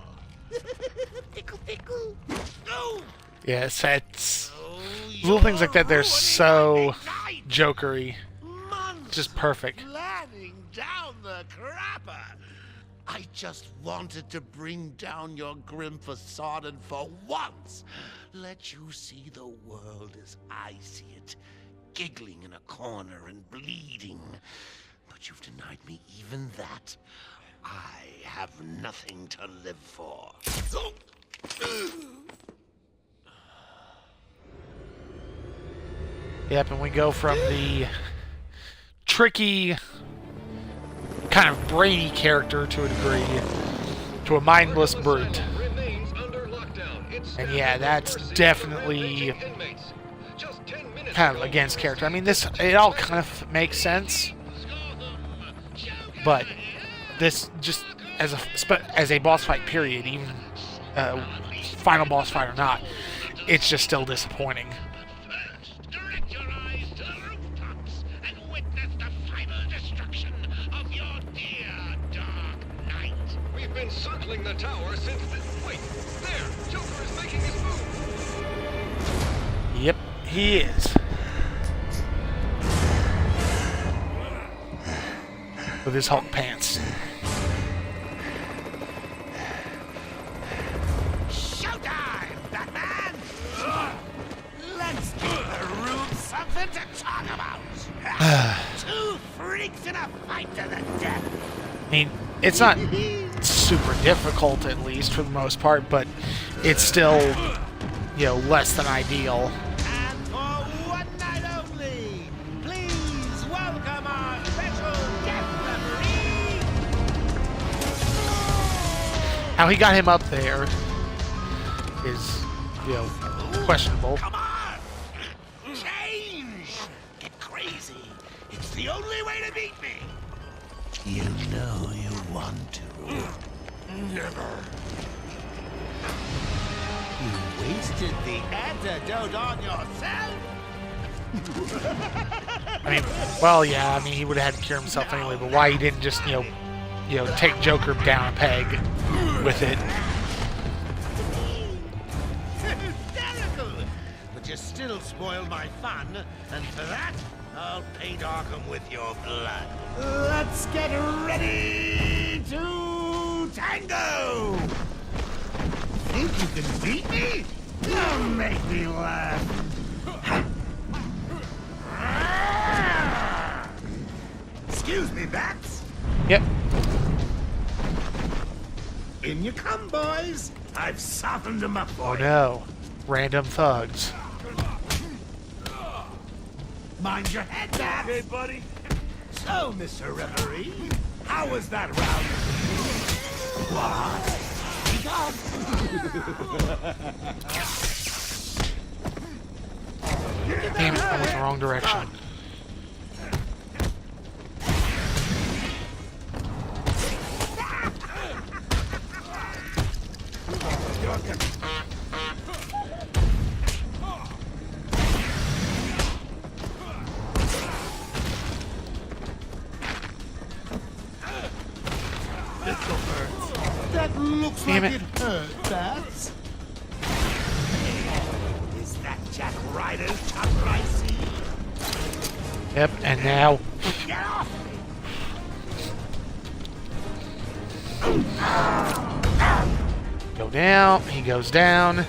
Tickle, tickle. No. Yes, it's little things like that. They're so jokery. Just perfect. Planning down the crapper. I just wanted to bring down your grim facade and for once let you see the world as I see it. Giggling in a corner and bleeding. But you've denied me even that. I have nothing to live for. Yep, and we go from the tricky, kind of brainy character to a degree, to a mindless brute. And yeah, that's definitely kind of against character. I mean, it all kind of makes sense, but this just as a boss fight period, even final boss fight or not, it's just still disappointing. Direct your eyes to the rooftops and witness the final destruction of your dear Dark Knight. We've been circling the tower since the... Wait, there! Joker is making his move! Yep, he is. With his Hulk pants. Showtime, Batman! Let's give the room something to talk about. Two freaks in a fight to the death. I mean, it's not super difficult, at least for the most part, but it's still, you know, less than ideal. And for one night only, please welcome our special guest referee. How he got him up there is, you know, questionable. Come on! Change! Get crazy. It's the only way to beat me. You know you want to. Never. You wasted the antidote on yourself? I mean, well, yeah, I mean, he would have had to cure himself anyway, but why he didn't just, you know, take Joker down a peg with it. Hysterical! But you still spoiled my fun, and for that, I'll paint Arkham with your blood. Let's get ready to tango! Think you can beat me? Don't make me laugh. Excuse me, Bats. Yep. In you come, boys. I've softened them up for Oh you. no. Random thugs. Mind your head, Bats. Okay, buddy. So, Mr. Referee, how was that round? What? Speak up. Damn it, I went the wrong direction. That looks Damn like it. it hurt, Bats. Is that Jack Ryder's top I see? Yep, and now. Get off! Go down, he goes down.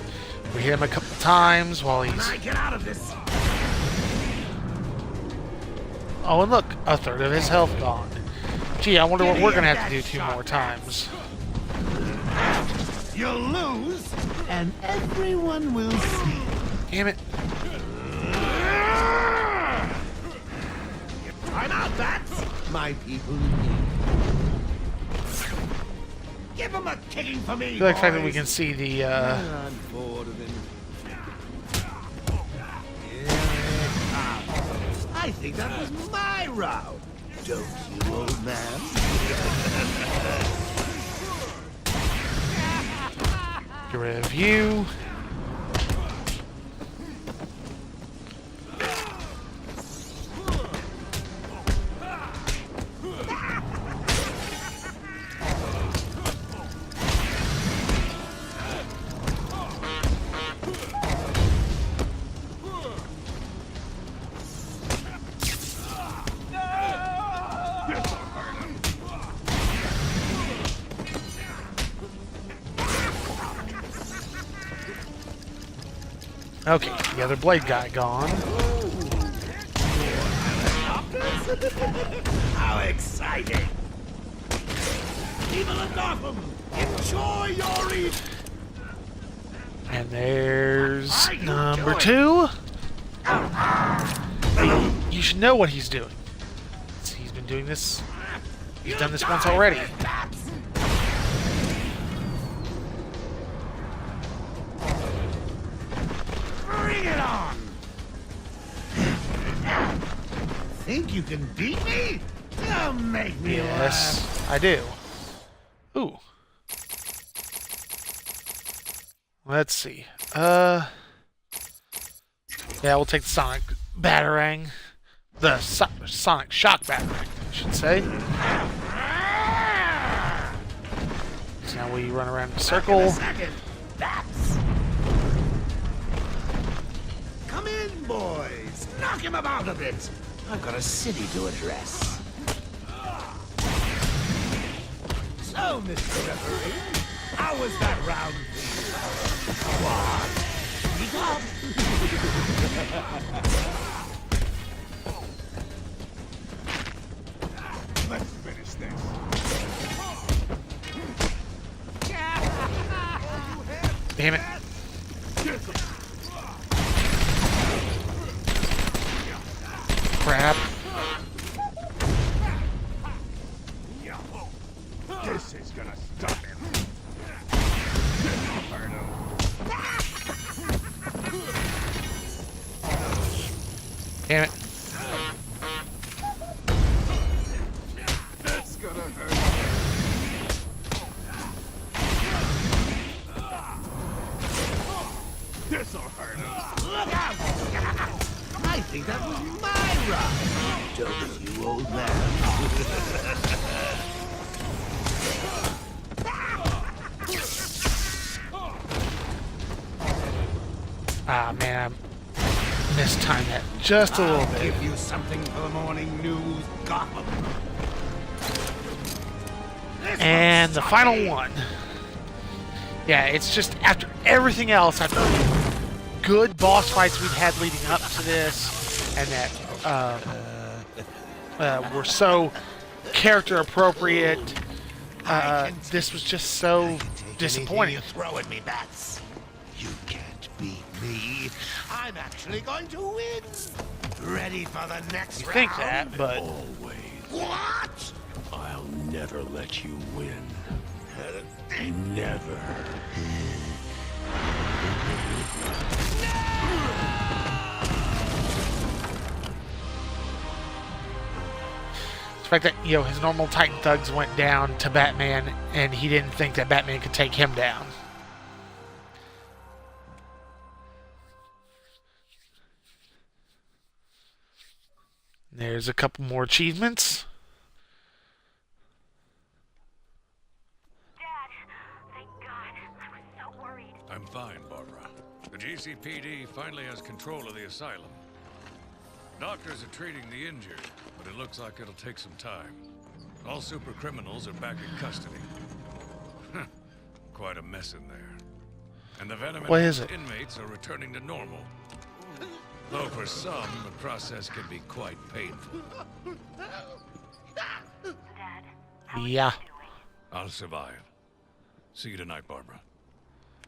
We hit him a couple times while he's... I get out of this. Oh, and look, a third of his health gone. Gee, I wonder what we're gonna have to do 2 more times. You'll lose, and everyone will see. Damn it. Time out, Bats! My people need. Give him a kicking for me, I feel like the fact that we boys. can see the, I'm bored of him. Here it comes. I think that was my round. Don't you, old man? get rid of you. Okay, the other blade guy gone. How exciting! People of Gotham, enjoy your evening! And there's number 2. You should know what he's doing. He's been doing this. He's done this once already. Bring it on! Think you can beat me? Don't make me Yes, laugh. I do. Ooh. Let's see. Yeah, we'll take the Sonic Batarang. The Sonic Shock Batarang, I should say. So now we run around in a circle. That's... Come in, boys. Knock him about a bit. I've got a city to address. So, Mr. Referee, how was that round? What? Speak up. Let's finish this. Damn it. Crap. This is gonna stop him. Damn it. That's gonna hurt. This'll hurt him. Look out! I think that was my ride. Don't you, old man? Ah, man, I mistimed that just a little bit. Give you something for the morning news, Gotham. And the final one. Yeah, it's just after everything else, after good boss fights we've had leading up to this, and that were so character appropriate, this was just so disappointing. You throw at me, bats. You can't beat me. I'm actually going to win. Ready for the next You round? think that, but Always. What? I'll never let you win. Never. the fact that, you know, his normal Titan thugs went down to Batman, and he didn't think that Batman could take him down. There's a couple more achievements. I'm fine, Barbara. The GCPD finally has control of the asylum. Doctors are treating the injured, but it looks like it'll take some time. All super criminals are back in custody. Quite a mess in there. And the venom inmates are returning to normal. Though for some, the process can be quite painful. Yeah. I'll survive. See you tonight, Barbara.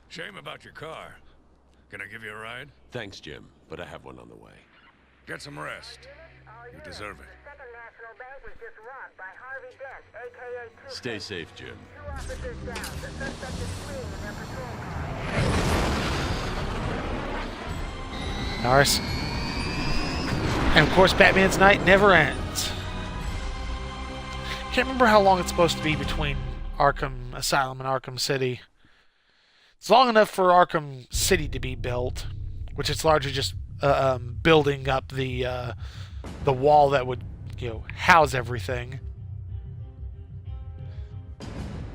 Shame about your car. Can I give you a ride? Thanks, Jim, but I have one on the way. Get some rest. You deserve it. Stay safe, Jim. Norris. And of course, Batman's night never ends. Can't remember how long it's supposed to be between Arkham Asylum and Arkham City. It's long enough for Arkham City to be built, which is largely just building up the wall that would, you know, house everything.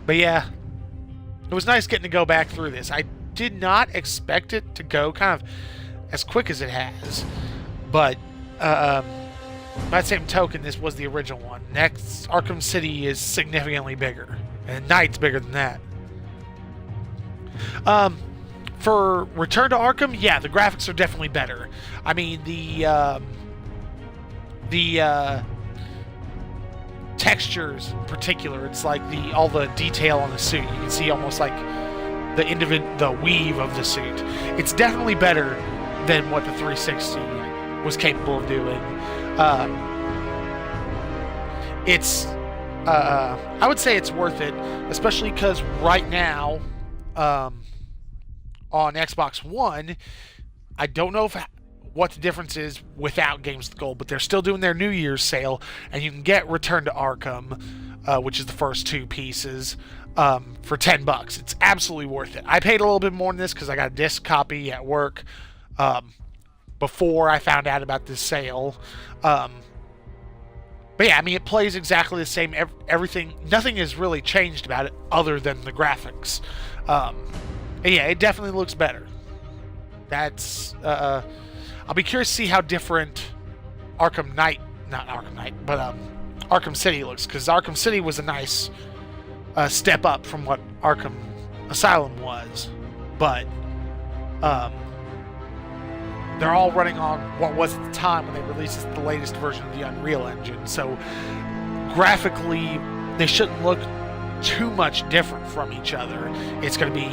But yeah, it was nice getting to go back through this. I did not expect it to go kind of as quick as it has, but by the same token, this was the original one. Next, Arkham City is significantly bigger, and Night's bigger than that. For Return to Arkham, yeah, the graphics are definitely better. I mean, the textures in particular, it's like all the detail on the suit. You can see almost like the weave of the suit. It's definitely better than what the 360 was capable of doing. I would say it's worth it, especially because right now, on Xbox One, I don't know what the difference is without Games with Gold, but they're still doing their New Year's sale, and you can get Return to Arkham, which is the first 2 pieces, for $10. It's absolutely worth it. I paid a little bit more than this because I got a disc copy at work before I found out about this sale. But yeah, I mean, it plays exactly the same. Everything, nothing has really changed about it other than the graphics. And yeah, it definitely looks better. That's I'll be curious to see how different Arkham City looks, because Arkham City was a nice step up from what Arkham Asylum was, but they're all running on what was at the time when they released the latest version of the Unreal Engine, so graphically they shouldn't look too much different from each other. It's going to be,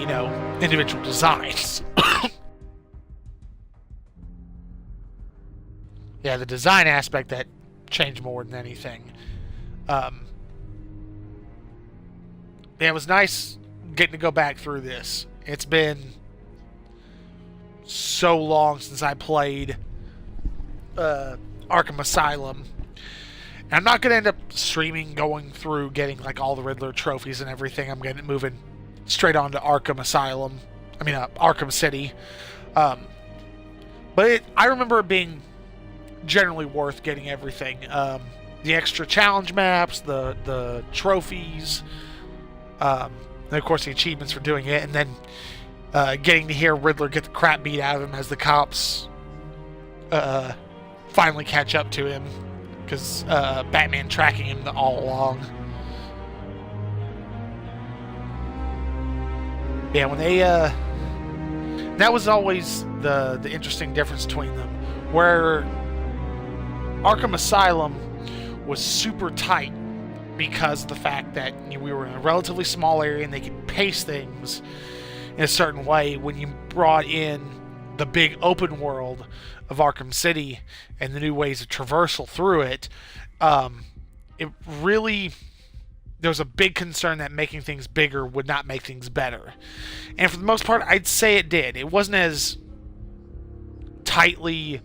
individual designs. Yeah, the design aspect that changed more than anything. Yeah, it was nice getting to go back through this. It's been so long since I played Arkham Asylum. And I'm not going to end up streaming, going through, getting like all the Riddler trophies and everything. I'm going to moving straight on to Arkham Asylum. Arkham City. But I remember it being generally worth getting everything. The extra challenge maps, the trophies, and of course the achievements for doing it, and then getting to hear Riddler get the crap beat out of him as the cops finally catch up to him, because Batman tracking him all along. Yeah, when they that was always the interesting difference between them, where Arkham Asylum was super tight because of the fact that we were in a relatively small area and they could pace things in a certain way. When you brought in the big open world of Arkham City and the new ways of traversal through it, it really, there was a big concern that making things bigger would not make things better. And for the most part, I'd say it did. It wasn't as tightly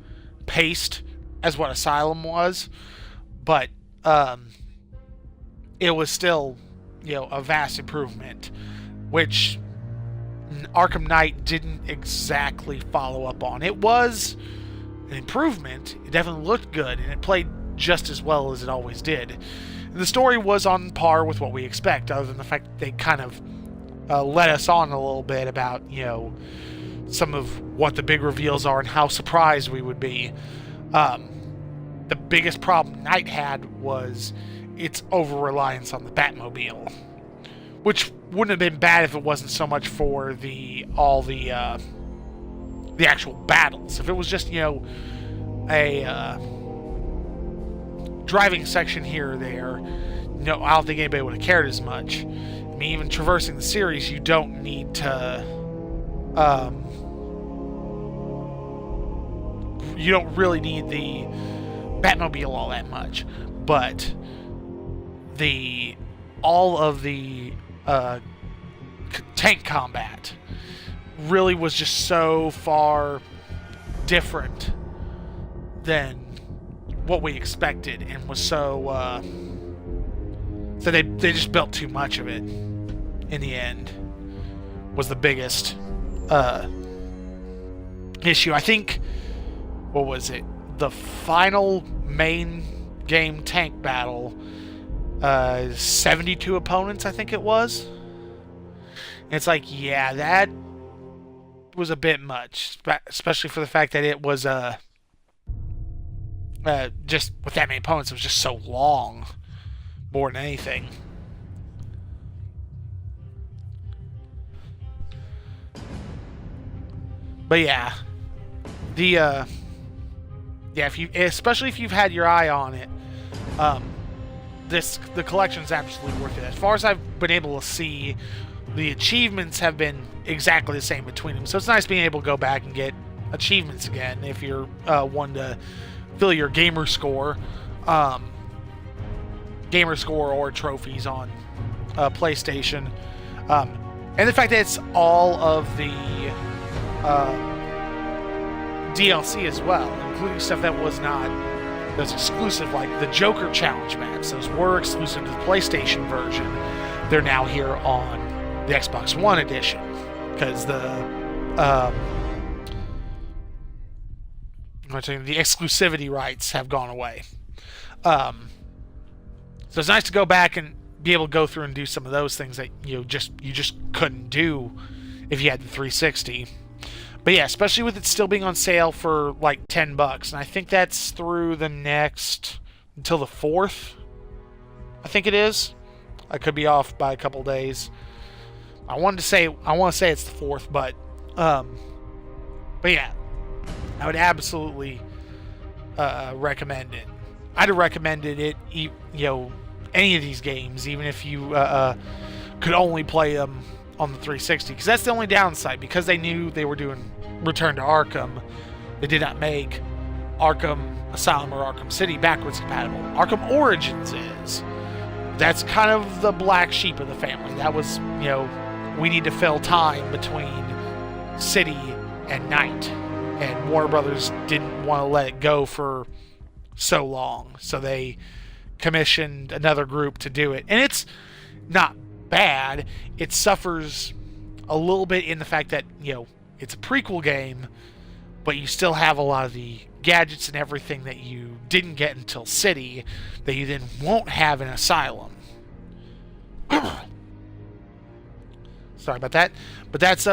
paced as what Asylum was, but it was still, a vast improvement, which Arkham Knight didn't exactly follow up on. It was an improvement. It definitely looked good, and it played just as well as it always did. And the story was on par with what we expect, other than the fact that they kind of let us on a little bit about, some of what the big reveals are and how surprised we would be. The biggest problem Knight had was its over-reliance on the Batmobile, which wouldn't have been bad if it wasn't so much for all the actual battles. If it was just, a driving section here or there, I don't think anybody would have cared as much. I mean, even traversing the series, you don't need to, you don't really need the Batmobile all that much, but all of the tank combat really was just so far different than what we expected, and was so they just built too much of it in the end, was the biggest issue. I think, what was it, the final main game tank battle, 72 opponents, I think it was. And it's like, yeah, that was a bit much, especially for the fact that it was just with that many opponents, it was just so long, more than anything. But yeah, especially if you've had your eye on it, the collection's absolutely worth it. As far as I've been able to see, the achievements have been exactly the same between them. So it's nice being able to go back and get achievements again if you're one to fill your gamer score or trophies on PlayStation. And the fact that it's all of the DLC as well, including stuff that was exclusive, like the Joker challenge maps. Those were exclusive to the PlayStation version. They're now here on the Xbox One edition because the exclusivity rights have gone away. So it's nice to go back and be able to go through and do some of those things that you just couldn't do if you had the 360. But yeah, especially with it still being on sale for like $10, and I think that's through the next until the 4th. I think it is. I could be off by a couple days. I want to say it's the 4th, but yeah, I would absolutely recommend it. I'd have recommended it, any of these games, even if you could only play them on the 360, because that's the only downside. Because they knew they were doing Return to Arkham, they did not make Arkham Asylum or Arkham City backwards compatible. Arkham Origins is. That's kind of the black sheep of the family. That was, we need to fill time between City and Night, and Warner Brothers didn't want to let it go for so long, so they commissioned another group to do it. And it's not bad. It suffers a little bit in the fact that, it's a prequel game, but you still have a lot of the gadgets and everything that you didn't get until City that you then won't have in Asylum. Sorry about that. But that's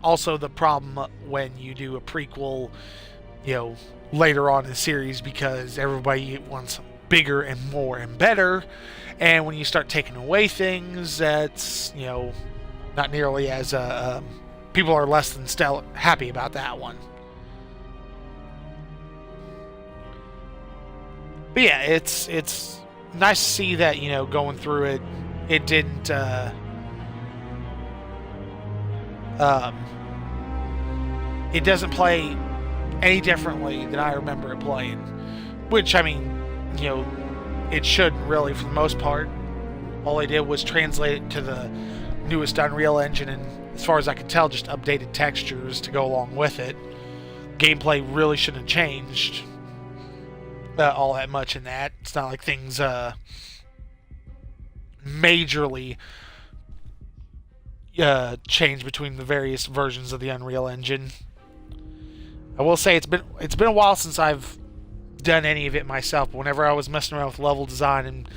also the problem when you do a prequel, later on in the series, because everybody wants bigger and more and better. And when you start taking away things, that's, not nearly as people are less than happy about that one. But yeah, it's nice to see that, going through it, it didn't it doesn't play any differently than I remember it playing. Which, I mean, it shouldn't really, for the most part. All they did was translate it to the newest Unreal Engine, and as far as I can tell, just updated textures to go along with it. Gameplay really shouldn't have changed all that much in that. It's not like things majorly change between the various versions of the Unreal Engine. I will say it's been a while since I've done any of it myself, but whenever I was messing around with level design and...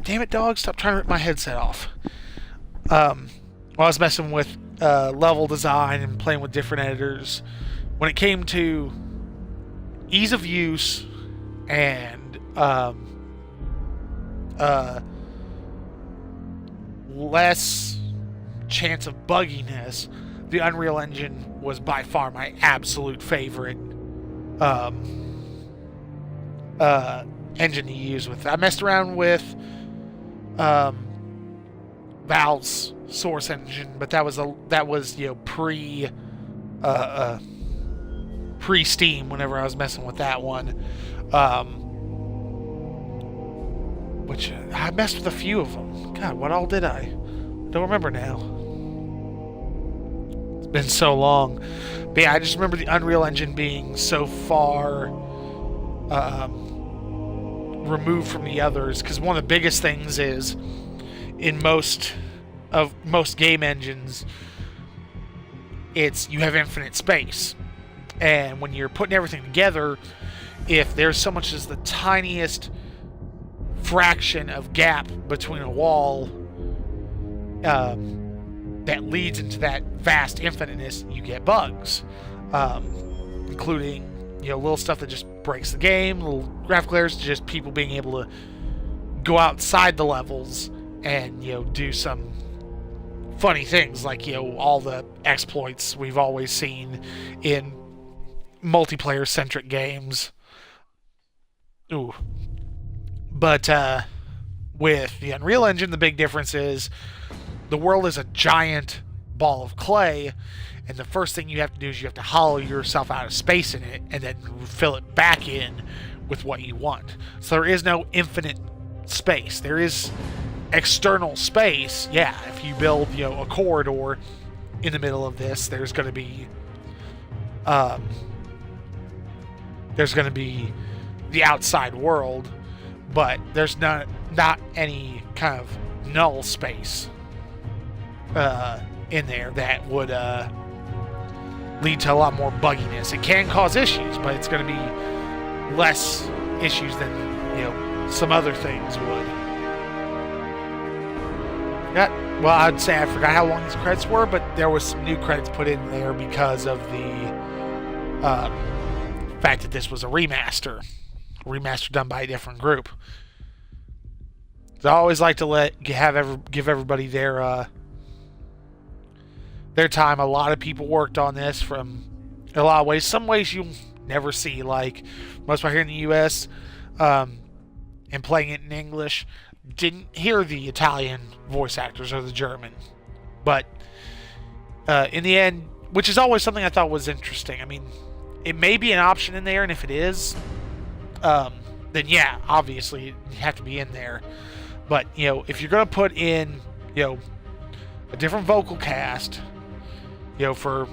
Damn it, dog, stop trying to rip my headset off. While I was messing with level design and playing with different editors, when it came to ease of use and less chance of bugginess, the Unreal Engine was by far my absolute favorite engine to use with. I messed around with Valve's Source engine, but that was pre Steam whenever I was messing with that one. Which I messed with a few of them. God, what all did I? Don't remember now. It's been so long. But yeah, I just remember the Unreal Engine being so far removed from the others, because one of the biggest things is in most game engines, it's you have infinite space, and when you're putting everything together, if there's so much as the tiniest fraction of gap between a wall that leads into that vast infiniteness, you get bugs, including little stuff that just breaks the game, little graphical errors, just people being able to go outside the levels and do some funny things, like all the exploits we've always seen in multiplayer centric games. Ooh. But with the Unreal Engine, the big difference is the world is a giant ball of clay, and the first thing you have to do is you have to hollow yourself out of space in it and then fill it back in with what you want. So there is no infinite space. There is external space. Yeah, if you build a corridor in the middle of this, there's going to be there's going to be the outside world, but there's not any kind of null space in there that would lead to a lot more bugginess. It can cause issues, but it's going to be less issues than some other things would. Well, I'd say I forgot how long these credits were, but there was some new credits put in there because of the fact that this was a remaster done by a different group. I always like to give everybody their time. A lot of people worked on this from a lot of ways. Some ways you'll never see, like most people here in the U.S. And playing it in English, didn't hear the Italian voice actors or the German. But in the end, which is always something I thought was interesting. I mean, it may be an option in there, and if it is, then yeah, obviously you have to be in there. But if you're going to put in a different vocal cast, for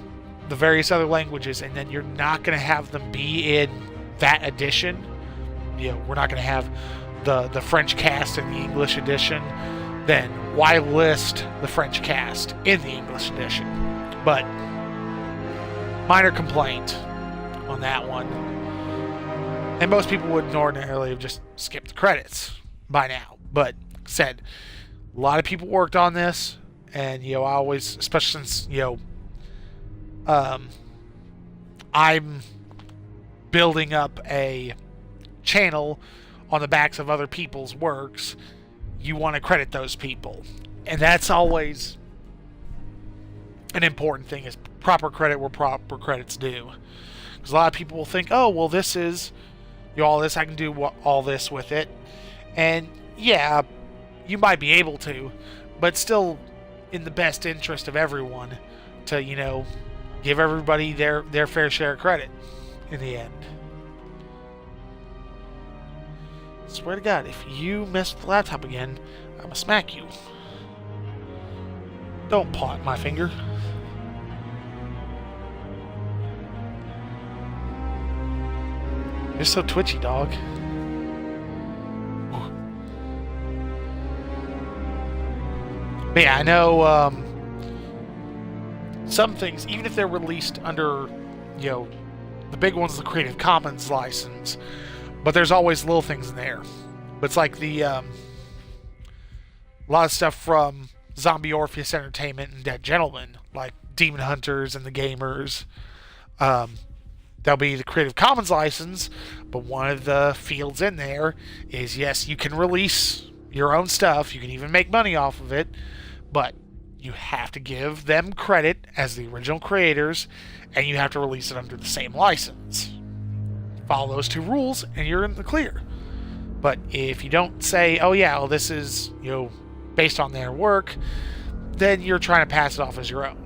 the various other languages, and then you're not going to have them be in that edition, we're not going to have the French cast in the English edition, then why list the French cast in the English edition? But minor complaint on that one. And most people wouldn't ordinarily have just skipped the credits by now. But said, a lot of people worked on this, and I always, especially since I'm building up a channel on the backs of other people's works, you want to credit those people. And that's always an important thing, is proper credit where proper credit's due. Because a lot of people will think, oh, well, this is all this, I can do all this with it. And yeah, you might be able to, but still in the best interest of everyone to, give everybody their fair share of credit in the end. Swear to God, if you mess with the laptop again, I'm gonna smack you. Don't paw at my finger. You're so twitchy, dog. But yeah, I know some things, even if they're released under, the big one's the Creative Commons license, but there's always little things in there. But it's like a lot of stuff from Zombie Orpheus Entertainment and Dead Gentlemen, like Demon Hunters and the Gamers. There'll be the Creative Commons license, but one of the fields in there is, yes, you can release your own stuff, you can even make money off of it, but you have to give them credit as the original creators, and you have to release it under the same license. Follow those two rules, and you're in the clear. But if you don't say, oh yeah, well, this is, based on their work, then you're trying to pass it off as your own.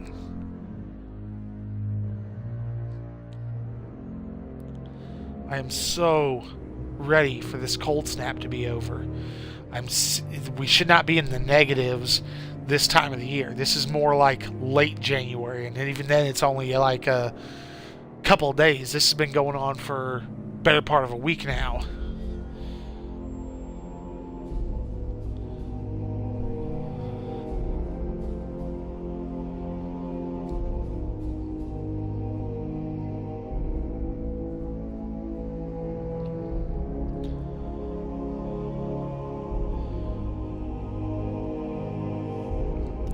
I am so ready for this cold snap to be over. We should not be in the negatives this time of the year. This is more like late January, and even then it's only like a couple of days. This has been going on for better part of a week now.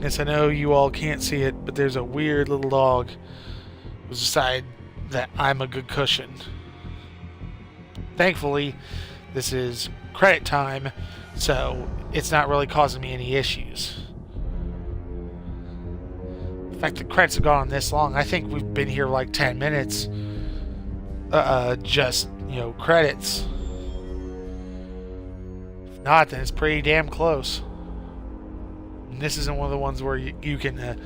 Yes, I know you all can't see it, but there's a weird little dog who's decided that I'm a good cushion. Thankfully, this is credit time, so it's not really causing me any issues. The fact that credits have gone on this long, I think we've been here like 10 minutes. Just, credits. If not, then it's pretty damn close. And this isn't one of the ones where you can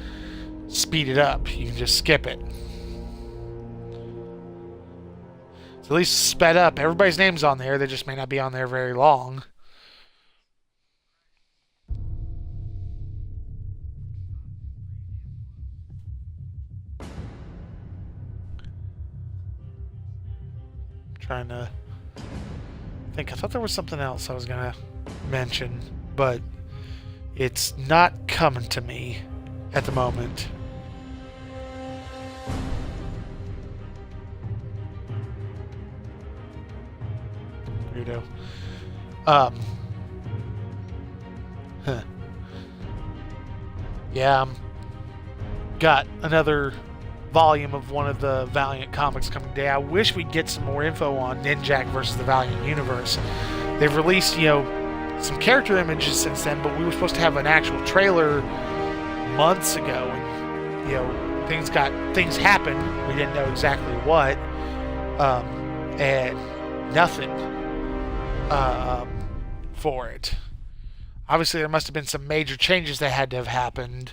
speed it up. You can just skip it. So at least sped up. Everybody's name's on there. They just may not be on there very long. Trying to think. I thought there was something else I was gonna mention, but it's not coming to me at the moment. Weirdo. Yeah, got another volume of one of the Valiant comics coming today. I wish we'd get some more info on Ninjak versus the Valiant universe. They've released, some character images since then, but we were supposed to have an actual trailer months ago, and things happened. We didn't know exactly what, and nothing for it. Obviously, there must have been some major changes that had to have happened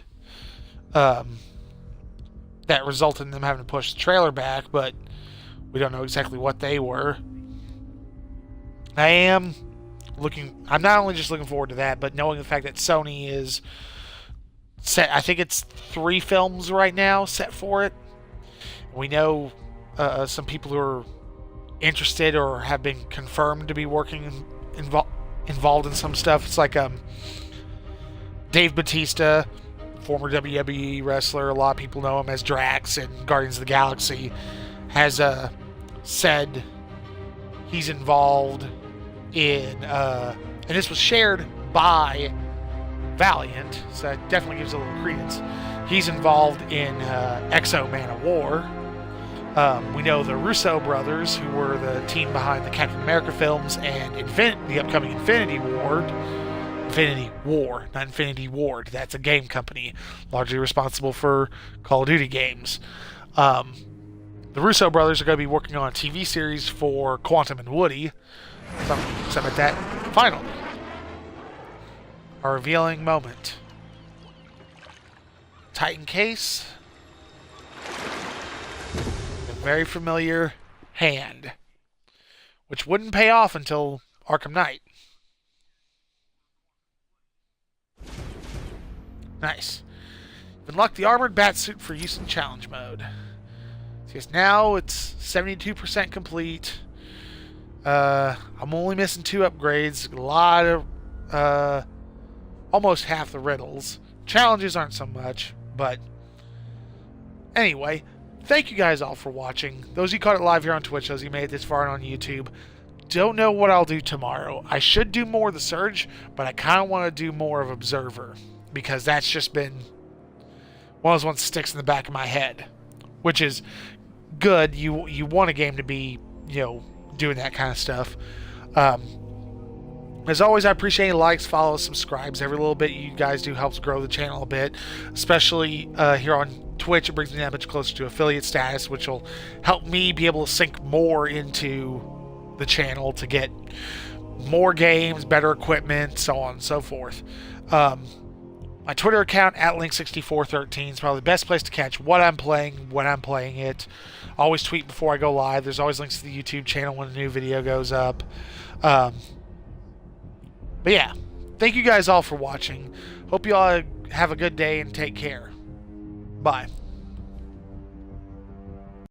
that resulted in them having to push the trailer back, but we don't know exactly what they were. I'm not only just looking forward to that, but knowing the fact that Sony is set, I think it's 3 films right now set for it. We know some people who are interested or have been confirmed to be working involved in some stuff. It's like Dave Bautista, former WWE wrestler, a lot of people know him as Drax in Guardians of the Galaxy, has said he's involved in, and this was shared by Valiant, so that definitely gives a little credence. He's involved in Exo Man of War. We know the Russo brothers, who were the team behind the Captain America films and the upcoming Infinity War, not Infinity Ward. That's a game company largely responsible for Call of Duty games. The Russo brothers are going to be working on a TV series for Quantum and Woody. Something like that. Finally, a revealing moment. Titan case. A very familiar hand, which wouldn't pay off until Arkham Knight. Nice. Unlock the armored batsuit for use in challenge mode. So yes, now it's 72% complete. I'm only missing 2 upgrades. A lot of, almost half the riddles. Challenges aren't so much, but anyway, thank you guys all for watching. Those of you caught it live here on Twitch, those of you made it this far on YouTube. Don't know what I'll do tomorrow. I should do more of the Surge, but I kind of want to do more of Observer, because that's just been one of those ones that sticks in the back of my head, which is good. You want a game to be, doing that kind of stuff. As always, I appreciate any likes, follows, subscribes. Every little bit you guys do helps grow the channel a bit, especially here on Twitch. It brings me that much closer to affiliate status, which will help me be able to sink more into the channel to get more games, better equipment, so on and so forth. My Twitter account, @Link6413, is probably the best place to catch what I'm playing, when I'm playing it. Always tweet before I go live. There's always links to the YouTube channel when a new video goes up. But yeah, thank you guys all for watching. Hope you all have a good day and take care. Bye.